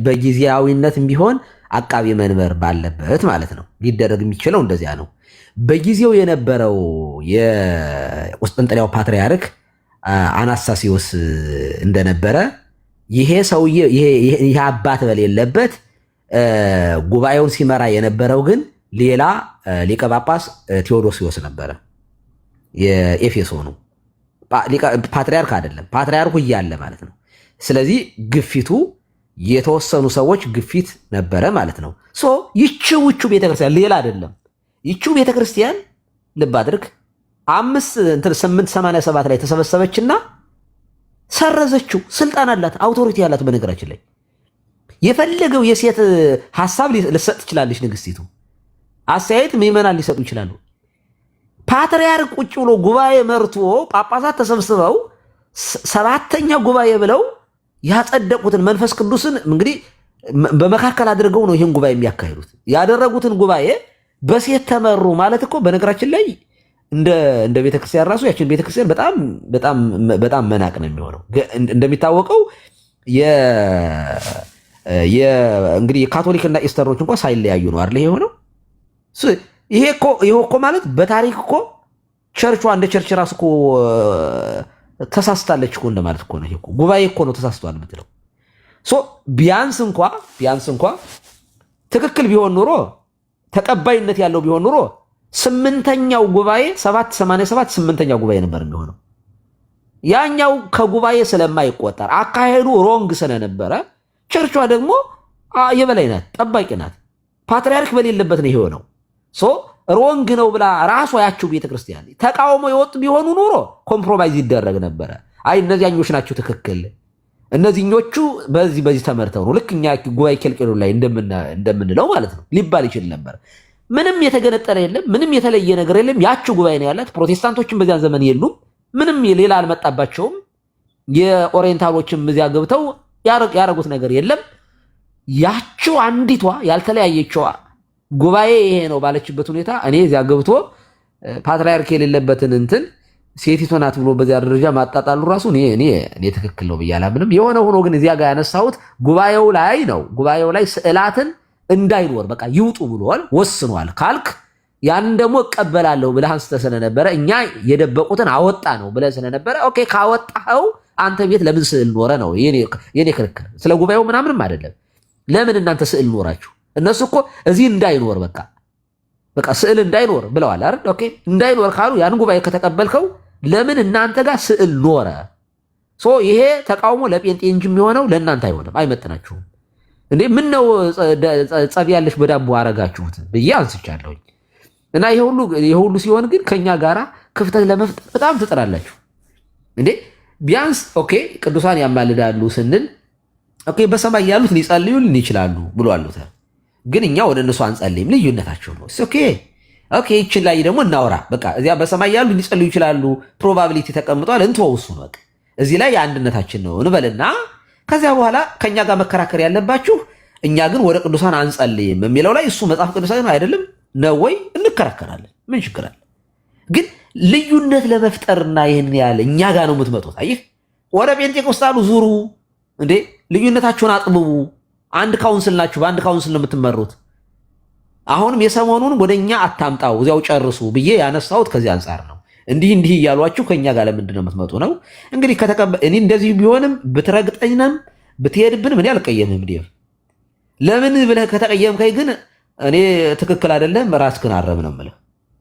በጊዜያዊነትም ቢሆን አቃቢ መንበር ባለበት ማለት ነው ሊደረግ የሚችለው እንደዚያ ነው። በጊዜው የነበረው የቁስጥንጥንያው ፓትርያርክ አናስታሲዮስ እንደነበረ ይሄ ሰውዬ ይሄ አባት በሌለበት ጉባኤውን ሲመራ የነበረው ግን ሌላ ሊቀ ጳጳስ ቴዎዶሲዎስ ነበረ። የኤፌሶኑ ፓትርያርክ አይደለም፣ ፓትርያርኩ እያለ ማለት ነው። ስለዚህ ግፊቱ የተወሰኑ ሰዎች ግፊት ነበረ ማለት ነው። ይቺውቹ ቤተክርስቲያን ሌላ አይደለም። ይቺው ቤተክርስቲያን ልብ አድርግ 887 ላይ ተሰበሰበችና ሰረዘችው። ስልጣን አላት፣ አውቶሪቲ አላት። በነገራችን ላይ የፈለገው የሴት ሐሳብ ልሰጥ ትችላለች ንግስቲቱ። አስተያየት ምዕመናን ሊሰጡ ይችላሉ። ፓትርያርክ ቁጭ ብሎ ጉባኤ መርቶ ጳጳሳት ተሰብስበው 7ኛ ጉባኤ ብለው ያጸደቁትን መንፈስ ቅዱስን እንግዲህ በመካከል አድርገው ነው ይህን ጉባኤ የሚያካሂዱት። ያደረጉትን ጉባኤ በሴት ተመሩ ማለት እኮ በነገራችን ላይ እንደ ቤተክርስቲያን ራሱ ያችን ቤተክርስቲያን በጣም መናቅ ነው የሚሆነው። እንደሚታወቀው እንግዲህ የካቶሊክና ኢስተሮች እንኳን ሳይለያዩ ነው አይደል የሆነው። ይሄ እኮ ማለት በታሪክ እኮ ቸርቿ እንደ ቸርች ራሱ እኮ ተሳስታለች እኮ እንደማለት እኮ ነው። ይሄ እኮ ጉባኤ እኮ ነው ተሳስቷል የምትለው። ቢያንስ እንኳ ትክክል ቢሆን ኑሮ ተቀባይነት ያለው ቢሆን ኑሮ 8ኛው ጉባኤ 787 8ኛው ጉባኤ ነበር የሚሆነው። ያኛው ከጉባኤ ስለማይቆጠር አካሄዱ ሮንግ ስለነበረ ቸርቿ ደግሞ የበላይ ናት፣ ጠባቂ ናት። ፓትርያርክ በሌለበት ነው የሆነው። ሮንግ ነው ብላ ራሷ ያችው ቤተክርስቲያን ተቃውሞ የወጡ ቢሆኑ ኑሮ ኮምፕሮማይዝ ይደረግ ነበረ። አይ እነዚያኞች ናቸው ትክክል፣ እነዚህኞቹ በዚህ ተመርተው ነው ልክ እኛ ጉባኤ ኬልቄሎ ላይ እንደምንለው ማለት ነው ሊባል ይችል ነበር። ምንም የተገነጠለ የለም፣ ምንም የተለየ ነገር የለም። ያችው ጉባኤ ነው ያላት። ፕሮቴስታንቶችም በዚያን ዘመን የሉም፣ ምንም ሌላ አልመጣባቸውም። የኦሪየንታሎችም እዚያ ገብተው ያረጉት ነገር የለም። ያችው አንዲቷ ያልተለያየችዋ ጉባኤ ይሄ ነው ባለችበት ሁኔታ እኔ እዚያ ገብቶ ፓትርያርክ የሌለበትን እንትን ሴቲቱ ናት ብሎ በዚያ ደረጃ ማጣጣሉ ራሱ እኔ ትክክል ነው ብዬ አላምንም። የሆነ ሆኖ ግን እዚያ ጋር ያነሳሁት ጉባኤው ላይ ስዕላትን እንዳይኖር በቃ ይውጡ ብሏል ወስኗል ካልክ ያንን ደግሞ እቀበላለሁ ብለህ አንስተህ ስለነበረ እኛ የደበቁትን አወጣ ነው ብለህ ስለነበረ ኦኬ ካወጣኸው አንተ ቤት ለምን ስዕል ኖረ ነው የኔ ክርክር። ስለ ጉባኤው ምናምንም አይደለም። ለምን እናንተ ስዕል ኖራችሁ? እነሱ እኮ እዚህ እንዳይኖር በቃ ስዕል እንዳይኖር ብለዋል አይደል? ኦኬ እንዳይኖር ካሉ ያን ጉባኤ ከተቀበልከው ለምን እናንተ ጋር ስዕል ኖረ? ይሄ ተቃውሞ ለጴንጤ እንጂ የሚሆነው ለእናንተ አይሆንም፣ አይመጥናችሁም። እንዴ ምን ነው ጸብ ያለሽ በዳቦ አረጋችሁት ብዬ አንስቻለሁኝ። እና ይሄ ሁሉ ሲሆን ግን ከኛ ጋራ ክፍተት ለመፍጠር በጣም ትጥራላችሁ እንዴ። ቢያንስ ኦኬ ቅዱሳን ያማልዳሉ ስንል ኦኬ በሰማይ ያሉት ሊጸልዩልን ይችላሉ ብሏል። ግን እኛ ወደ እነሱ አንጸልይም፣ ልዩነታቸው ነው። ኦኬ ይችን ላይ ደግሞ እናወራ። በቃ እዚያ በሰማይ ያሉ ሊጸልዩ ይችላሉ ፕሮባቢሊቲ ተቀምጧል፣ እንተወው እሱን በቃ እዚህ ላይ የአንድነታችን ነው እንበልና ከዚያ በኋላ ከኛ ጋር መከራከር ያለባችሁ እኛ ግን ወደ ቅዱሳን አንጸልይም የሚለው ላይ እሱ መጽሐፍ ቅዱሳዊ አይደለም ነው ወይ? እንከራከራለን። ምን ችግር አለ? ግን ልዩነት ለመፍጠርና ይህን ያለ እኛ ጋር ነው የምትመጡት። አየህ ወደ ጴንጤቆስጣሉ ዙሩ እንዴ፣ ልዩነታችሁን አጥብቡ። አንድ ካውንስል ናችሁ፣ በአንድ ካውንስል ነው የምትመሩት። አሁንም የሰሞኑን ወደ እኛ አታምጣው እዚያው ጨርሱ ብዬ ያነሳሁት ከዚህ አንጻር ነው። እንዲህ እያሏችሁ ከኛ ጋር ለምንድን ነው የምትመጡ ነው? እንግዲህ እኔ እንደዚህ ቢሆንም ብትረግጠኝንም ብትሄድብንም እኔ አልቀየምም። ለምን ብለህ ከተቀየምከኝ ግን እኔ ትክክል አይደለም፣ ራስህን አረም ነው የምልህ።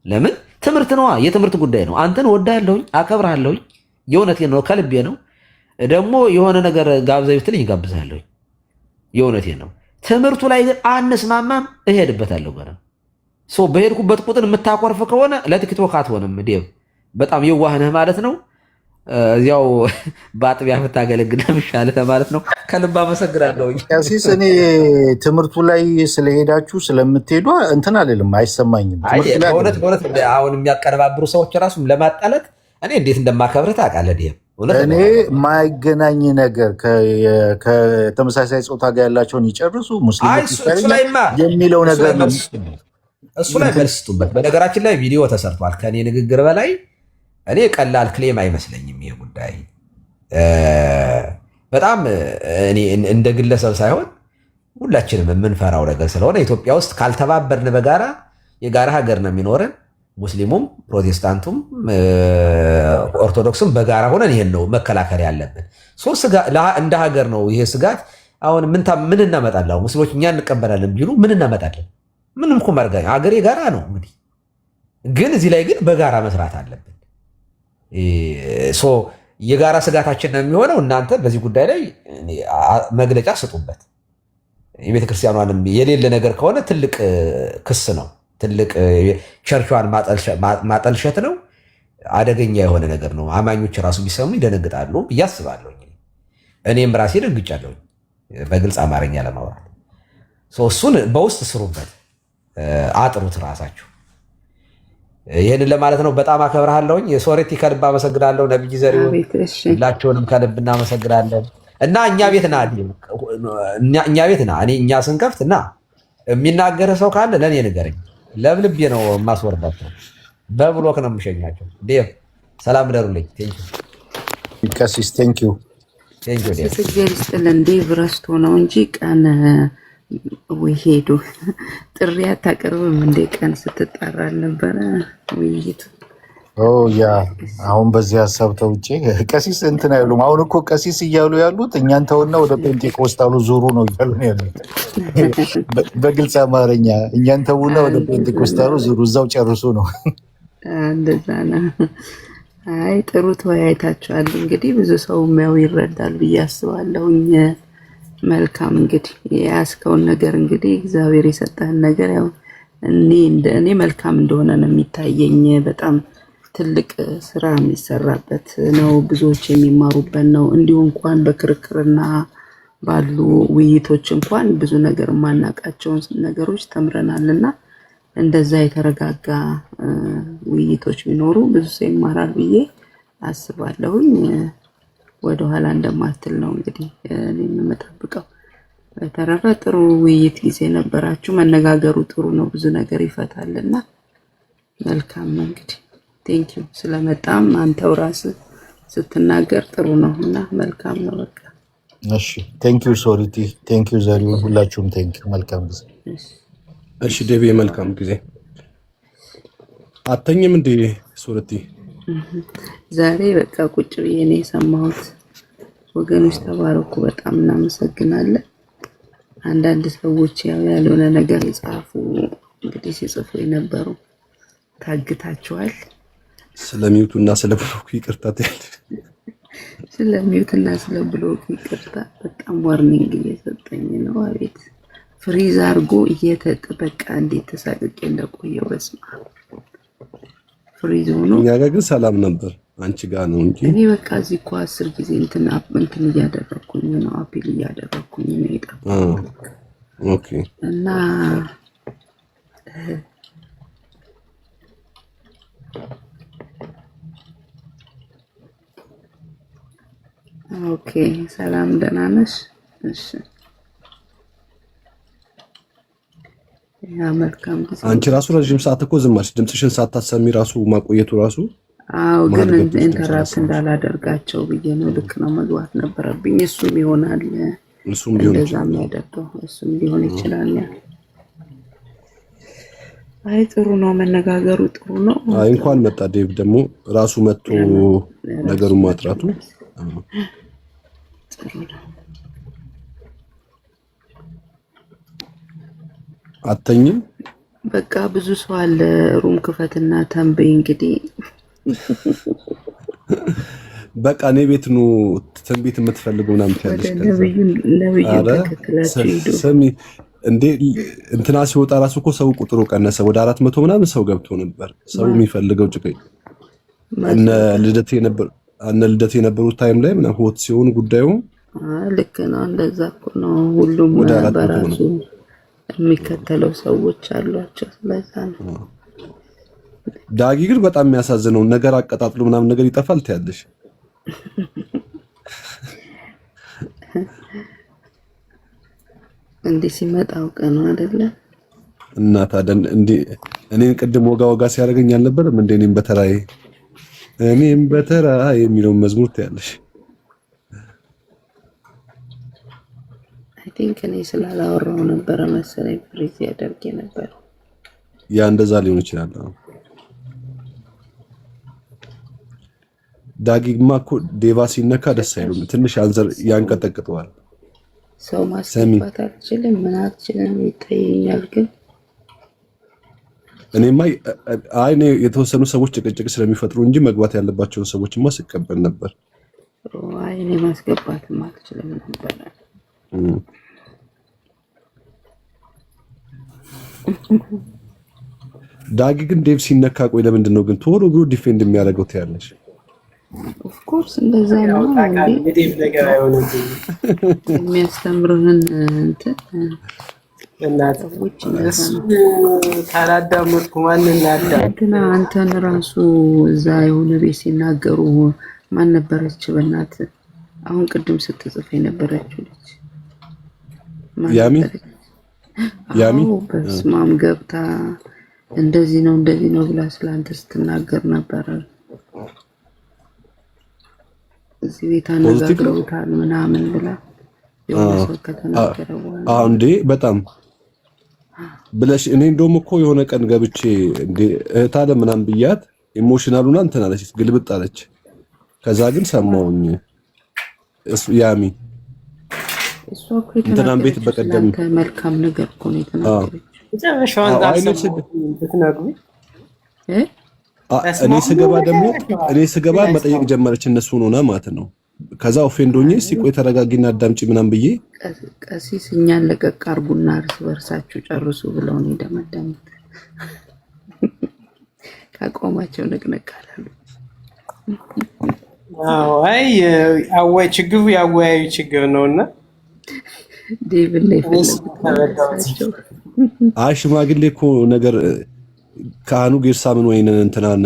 ለምን ትምህርት ነዋ፣ የትምህርት ጉዳይ ነው። አንተን ወዳለሁኝ፣ አከብርሃለሁኝ፣ የእውነቴን ነው፣ ከልቤ ነው። ደግሞ የሆነ ነገር ጋብዘኝ ብትለኝ እጋብዝሃለሁኝ፣ የእውነቴን ነው። ትምህርቱ ላይ ግን አንስማማም፣ እሄድበታለሁ ገና በሄድኩበት ቁጥር የምታኮርፍ ከሆነ ለቲክቶክ አትሆንም። በጣም የዋህነህ ማለት ነው። እዚያው በአጥቢያ ብታገለግል ምሻለህ ማለት ነው። ከልብ አመሰግናለሁ። ቀሲስ እኔ ትምህርቱ ላይ ስለሄዳችሁ ስለምትሄዱ እንትን አልልም፣ አይሰማኝም። በእውነት አሁን የሚያቀነባብሩ ሰዎች ራሱ ለማጣለት እኔ እንዴት እንደማከብርህ ታውቃለህ። እኔ የማይገናኝ ነገር ከተመሳሳይ ጾታ ጋር ያላቸውን ይጨርሱ ሙስሊሞች የሚለው ነገር ነው። እሱ ላይ መልስ ስጡበት። በነገራችን ላይ ቪዲዮ ተሰርቷል ከኔ ንግግር በላይ። እኔ ቀላል ክሌም አይመስለኝም ይሄ ጉዳይ። በጣም እኔ እንደ ግለሰብ ሳይሆን ሁላችንም የምንፈራው ነገር ስለሆነ ኢትዮጵያ ውስጥ ካልተባበርን በጋራ የጋራ ሀገር ነው የሚኖረን። ሙስሊሙም ፕሮቴስታንቱም ኦርቶዶክስም በጋራ ሆነን ይሄን ነው መከላከል ያለብን። እንደ ሀገር ነው ይሄ ስጋት። አሁን ምን እናመጣለን? ሙስሊሞች እኛ እንቀበላለን ቢሉ ምን እናመጣለን? ምንም እኮ መርጋኝ ሀገር የጋራ ነው። እንግዲህ ግን እዚህ ላይ ግን በጋራ መስራት አለብን። የጋራ ስጋታችን ነው የሚሆነው። እናንተ በዚህ ጉዳይ ላይ መግለጫ ስጡበት። የቤተክርስቲያኗንም የሌለ ነገር ከሆነ ትልቅ ክስ ነው። ትልቅ ቸርቿን ማጠልሸት ነው። አደገኛ የሆነ ነገር ነው። አማኞች ራሱ ቢሰሙ ይደነግጣሉ ብዬ አስባለሁ። እኔም ራሴ ደንግጫለሁ በግልጽ አማርኛ ለማውራት። እሱን በውስጥ ስሩበት፣ አጥሩት ራሳችሁ። ይህንን ለማለት ነው። በጣም አከብርሃለሁኝ። ሶሬቲ ከልብ አመሰግናለሁ። ነብይ ዘሪሁን ሁላችሁንም ከልብ እናመሰግናለን። እና እኛ ቤት ና እኛ ስንከፍት እና የሚናገር ሰው ካለ ለእኔ ንገረኝ። ለብልቤ ነው የማስወርዳቸው። በብሎክ ነው የምሸኛቸው። ሰላም ደሩልኝ። ቀሲስ ቴንኪው እግዚአብሔር ይስጥልን። ዴቭ ረስቶ ነው እንጂ ቀን ወይ ሄዱ ጥሪ አታቀርብም እንዴ? ቀን ስትጣራ አልነበረ ውይይቱ? ያ አሁን በዚህ ሀሳብ ተውጬ ቀሲስ እንትን አይሉም። አሁን እኮ ቀሲስ እያሉ ያሉት እኛን ተውና ወደ ጴንጤቆስጣሉ ዙሩ ነው እያሉ ነው ያሉት። በግልጽ አማርኛ እኛን ተውና ወደ ጴንጤቆስጣሉ ዙሩ፣ እዛው ጨርሱ ነው። እንደዛ ነው። አይ ጥሩ ተወያይታችኋል። እንግዲህ ብዙ ሰው የሚያው ይረዳል ብዬ አስባለሁኝ። መልካም እንግዲህ የያዝከውን ነገር እንግዲህ እግዚአብሔር የሰጠህን ነገር ያው እኔ መልካም እንደሆነ ነው የሚታየኝ። በጣም ትልቅ ስራ የሚሰራበት ነው፣ ብዙዎች የሚማሩበት ነው። እንዲሁ እንኳን በክርክርና ባሉ ውይይቶች እንኳን ብዙ ነገር የማናውቃቸውን ነገሮች ተምረናልና እንደዛ የተረጋጋ ውይይቶች ቢኖሩ ብዙ ሰው ይማራል ብዬ አስባለሁኝ። ወደኋላ እንደማትል ነው እንግዲህ እኔ የምጠብቀው። በተረፈ ጥሩ ውይይት ጊዜ ነበራችሁ። መነጋገሩ ጥሩ ነው፣ ብዙ ነገር ይፈታልና መልካም ነው እንግዲህ ቴንኪው ስለመጣም አንተው ራስህ ስትናገር ጥሩ ነው እና መልካም ነው። በቃ እሺ ቴንኪው ሶሪቲ ቴንኪው ዘሪሁን ሁላችሁም ቴንኪው መልካም ጊዜ። እሺ ዴቪ መልካም ጊዜ። አተኝም እንዴ ሶሪቲ? ዛሬ በቃ ቁጭ ብዬ ነው የሰማሁት። ወገኖች ተባረኩ፣ በጣም እናመሰግናለን። አንዳንድ ሰዎች ያው ያልሆነ ነገር ይጻፉ እንግዲህ ሲጽፉ የነበሩ ታግታችኋል። ስለሚውቱና ስለብሎክ ይቅርታ ታያለ። ስለሚውትና ስለብሎክ ይቅርታ። በጣም ዋርኒንግ እየሰጠኝ ነው። አቤት ፍሪዝ አድርጎ እየተጠበቃ እንዴት ተሳቅቄ እንደቆየው በስማ ፍሪዝ ሆኖ። እኛ ጋር ግን ሰላም ነበር፣ አንቺ ጋር ነው እንጂ እኔ በቃ እዚህ እኮ 10 ጊዜ እንትን እያደረኩኝ ነው፣ አፒል እያደረኩኝ ነው የጠፋው። ኦኬ እና ኦኬ ሰላም ደህና ነሽ? እሺ ያ መልካም ጊዜ። አንቺ ራሱ ረጅም ሰዓት እኮ ዝም አልሽ፣ ድምፅሽን ሳታሰሚ ራሱ ማቆየቱ ራሱ። አዎ ግን ኢንተራፕት እንዳላደርጋቸው ብዬ ነው። ልክ ነው፣ መግባት ነበረብኝ። እሱም ይሆናል እሱም ሊሆን ይችላል ያደርገው፣ እሱም ሊሆን ይችላል። አይ ጥሩ ነው መነጋገሩ፣ ጥሩ ነው። አይ እንኳን መጣ ዴቭ ደግሞ ራሱ መጥቶ ነገሩን ማጥራቱ ጥሩ ነው። አተኝም በቃ ብዙ ሰው አለ። ሩም ክፈትና ተንበይ እንግዲህ በቃ እኔ ቤት ነው ትንቢት የምትፈልገው ምናምን ትያለሽ። ነብዩ ተከትላችሁ ሂዱ። ስሚ እንዴ እንትና ሲወጣ ራሱ እኮ ሰው ቁጥሩ ቀነሰ። ወደ 400 ምናምን ሰው ገብቶ ነበር። ሰው የሚፈልገው ጭቅጭቅ እነ ልደት የነበሩት ታይም ላይ ምናምን ሆት ሲሆን ጉዳዩ ልክ ነው። እንደዛ እኮ ነው። ሁሉም በራሱ የሚከተለው ሰዎች አሏቸው። ስለዛ ነው። ዳጊ ግን በጣም የሚያሳዝነው ነገር አቀጣጥሎ ምናምን ነገር ይጠፋል ትያለሽ። እንዴ ሲመጣ አውቀ ነው አይደለ? እና ታዲያ እንዴ እኔን ቅድም ወጋ ሲያደርገኝ አልነበረም እንዴ? እኔም በተራዬ የሚለውን መዝሙር ትያለሽ። አይ ቲንክ እኔ ስላላወራው ነበር መሰለኝ ፍሪዝ ያደርግ ነበር። ያ እንደዛ ሊሆን ይችላል። ዳጊማ እኮ ዴቫ ሲነካ ደስ አይሉም። ትንሽ አንዘር ያንቀጠቅጠዋል። ሰው ማስገባት አልችልም፣ ምን አልችልም ይታየኛል። ግን እኔማ እኔ የተወሰኑ ሰዎች ጭቅጭቅ ስለሚፈጥሩ እንጂ መግባት ያለባቸውን ሰዎችማ ስቀበል ነበር። አይ እኔ ማስገባትም አልችልም ነበር። ዳጊ ግን ዴቭ ሲነካ ቆይ ለምንድን ነው ግን ቶሎ ብሎ ዲፌንድ የሚያደርገው ትያለሽ? ኦፍ ኮርስ እንደዛ ነው እንዴ ነገር አይሆንም። የሚያስተምርህን እንትን እናቶች ካላዳመጥኩ ማንን ላዳምጥ? አንተን ራሱ እዛ የሆነ ቤት ሲናገሩ ማን ነበረች በእናት አሁን ቅድም ስትጽፍ የነበረችው ልጅ ያሚ በስማም ገብታ እንደዚህ ነው ብላ ስላንተ ስትናገር ነበረ። እዚህ ቤት አነጋግረውታል ምናምን ብላ የሆነ ሰው ከተናገረ በኋላ እንዴ በጣም ብለሽ እኔ እንደውም እኮ የሆነ ቀን ገብቼ እንዴ እህት አለ ምናምን ብያት ኢሞሽናሉና እንትን አለች፣ ግልብጥ አለች። ከዛ ግን ሰማውኝ እሱ ያሚ እሷ እኮ እንትናን ቤት በቀደም መልካም ነገር እኮ ነው የተናገረች። እኔ ስገባ መጠየቅ ጀመረች እነሱ ሆነ ማለት ነው። ከዛ ኦፌንዶኝ እስቲ ቆይ ተረጋጊና አዳምጪ ምናምን ብዬ ቀሲስ እኛን ለቀቅ አርጉና እርስ በርሳችሁ ጨርሱ ብለው ነው ደመደሙት። ካቆማቸው ንቅንቅ አላሉ። አይ ችግሩ ያወያዩ ችግር ነውና ዴቪድ ላይ ፈለጉት። አይ ሽማግሌ እኮ ነገር ካህኑ ጌርሳምን ወይን እንትናን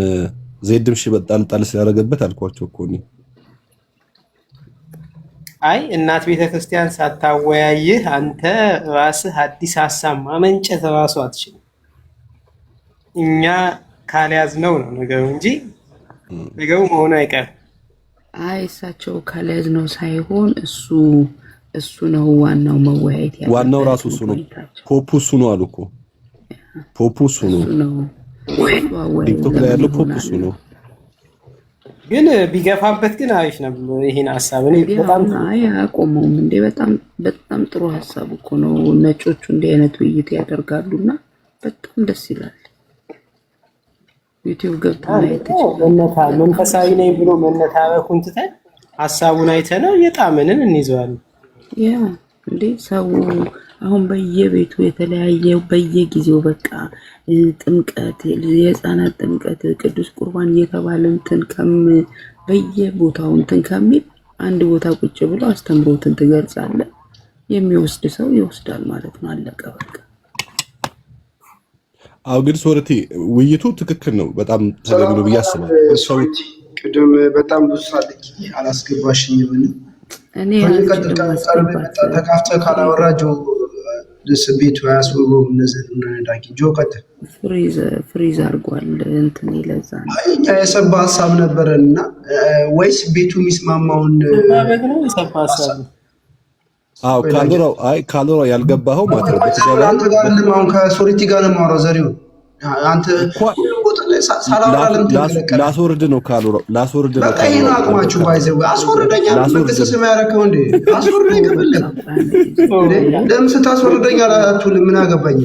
ዜድም ጣል ስላደረገበት አልኳቸው እኮ እኔ። አይ እናት ቤተክርስቲያን ሳታወያይህ አንተ ራስህ አዲስ ሀሳብ ማመንጨት ራሱ አትችልም። እኛ ካልያዝነው ነው ነገሩ እንጂ ነገሩ መሆኑ አይቀርም። አይ እሳቸው ካልያዝነው ሳይሆን እሱ ነው ዋናው መወያየት ያለው። ዋናው ራሱ እሱ ነው። ፖፑ እሱ ነው አሉ እኮ ፖፑ እሱ ነው። ቲክቶክ ላይ ያለው ፖፑ እሱ ነው። ግን ቢገፋበት ግን አሪፍ ነው ይሄን ሐሳብ እኔ በጣም አያቆመውም እንዴ በጣም ጥሩ ሐሳብ እኮ ነው። ነጮቹ እንዲህ አይነት ውይይት ያደርጋሉና በጣም ደስ ይላል። ዩቲዩብ ገብተን መንፈሳዊ ነኝ ብሎ መነታረኩን ትተን ሐሳቡን አይተነው የጣመንን እንይዘዋለን። ያ እንዴ ሰው አሁን በየቤቱ የተለያየ በየጊዜው በቃ ጥምቀት የህፃናት ጥምቀት ቅዱስ ቁርባን እየተባለ እንትን በየቦታው እንትን ከሚል አንድ ቦታ ቁጭ ብሎ አስተምሮትን ትገልጻለህ። የሚወስድ ሰው ይወስዳል ማለት ነው። አለቀ በቃ። አው ግን ሶርቲ ውይይቱ ትክክል ነው። በጣም ተገቢ ነው ብዬ አስባለሁ። ሶርቲ ቅድም በጣም ብዙ ሳልክ አላስገባሽኝ ምን እኔ ተካፍተ ካላወራጆ ለስቤቱ ያስወሩ እነዚህ እንደዳቂ ጆከት ፍሪዝ አድርጓል እንትን ይለዛ ነው። እኛ የሰባ ሐሳብ ነበረና ወይስ ቤቱ የሚስማማውን ነው የሰባ ሐሳብ አው ካሎራ ያልገባው ማለት ነው። አንተ ጋር ለማውን ከሶሪቲ ጋር ለማውራት ዘሪው አንተ ላስወርድ ነው ካሎራ ላስወርድ ነው። በቃ ይሄን አቅማችሁ ባይዘው አስወርደኛ ለምትስ የሚያረከው እንዴ አስወርደኝ ከበለ ለምን ስታስወርደኛ አላቱል ምን አገባኝ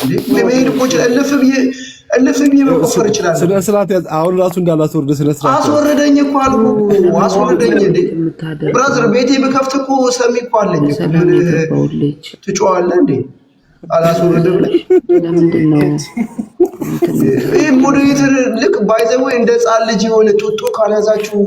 እንዴ ለምን ቁጭ እልፍ ብዬ መቆፈር ይችላል። ስለ ስርዓት አሁን ራሱ እንዳላስወርድ ስለ ስርዓት አስወርደኝ እኮ አልኩ አስወርደኝ እንዴ ብራዘር ቤቴ በከፍት እኮ ሰሚ እኮ አለኝ ምን ትጮዋለህ እንዴ አላስወርድም ለምንድን ነው ይሄ ሞዴሬተር ልክ ባይዘው እንደ ጻል ልጅ የሆነ ጡጦ ካልያዛችሁ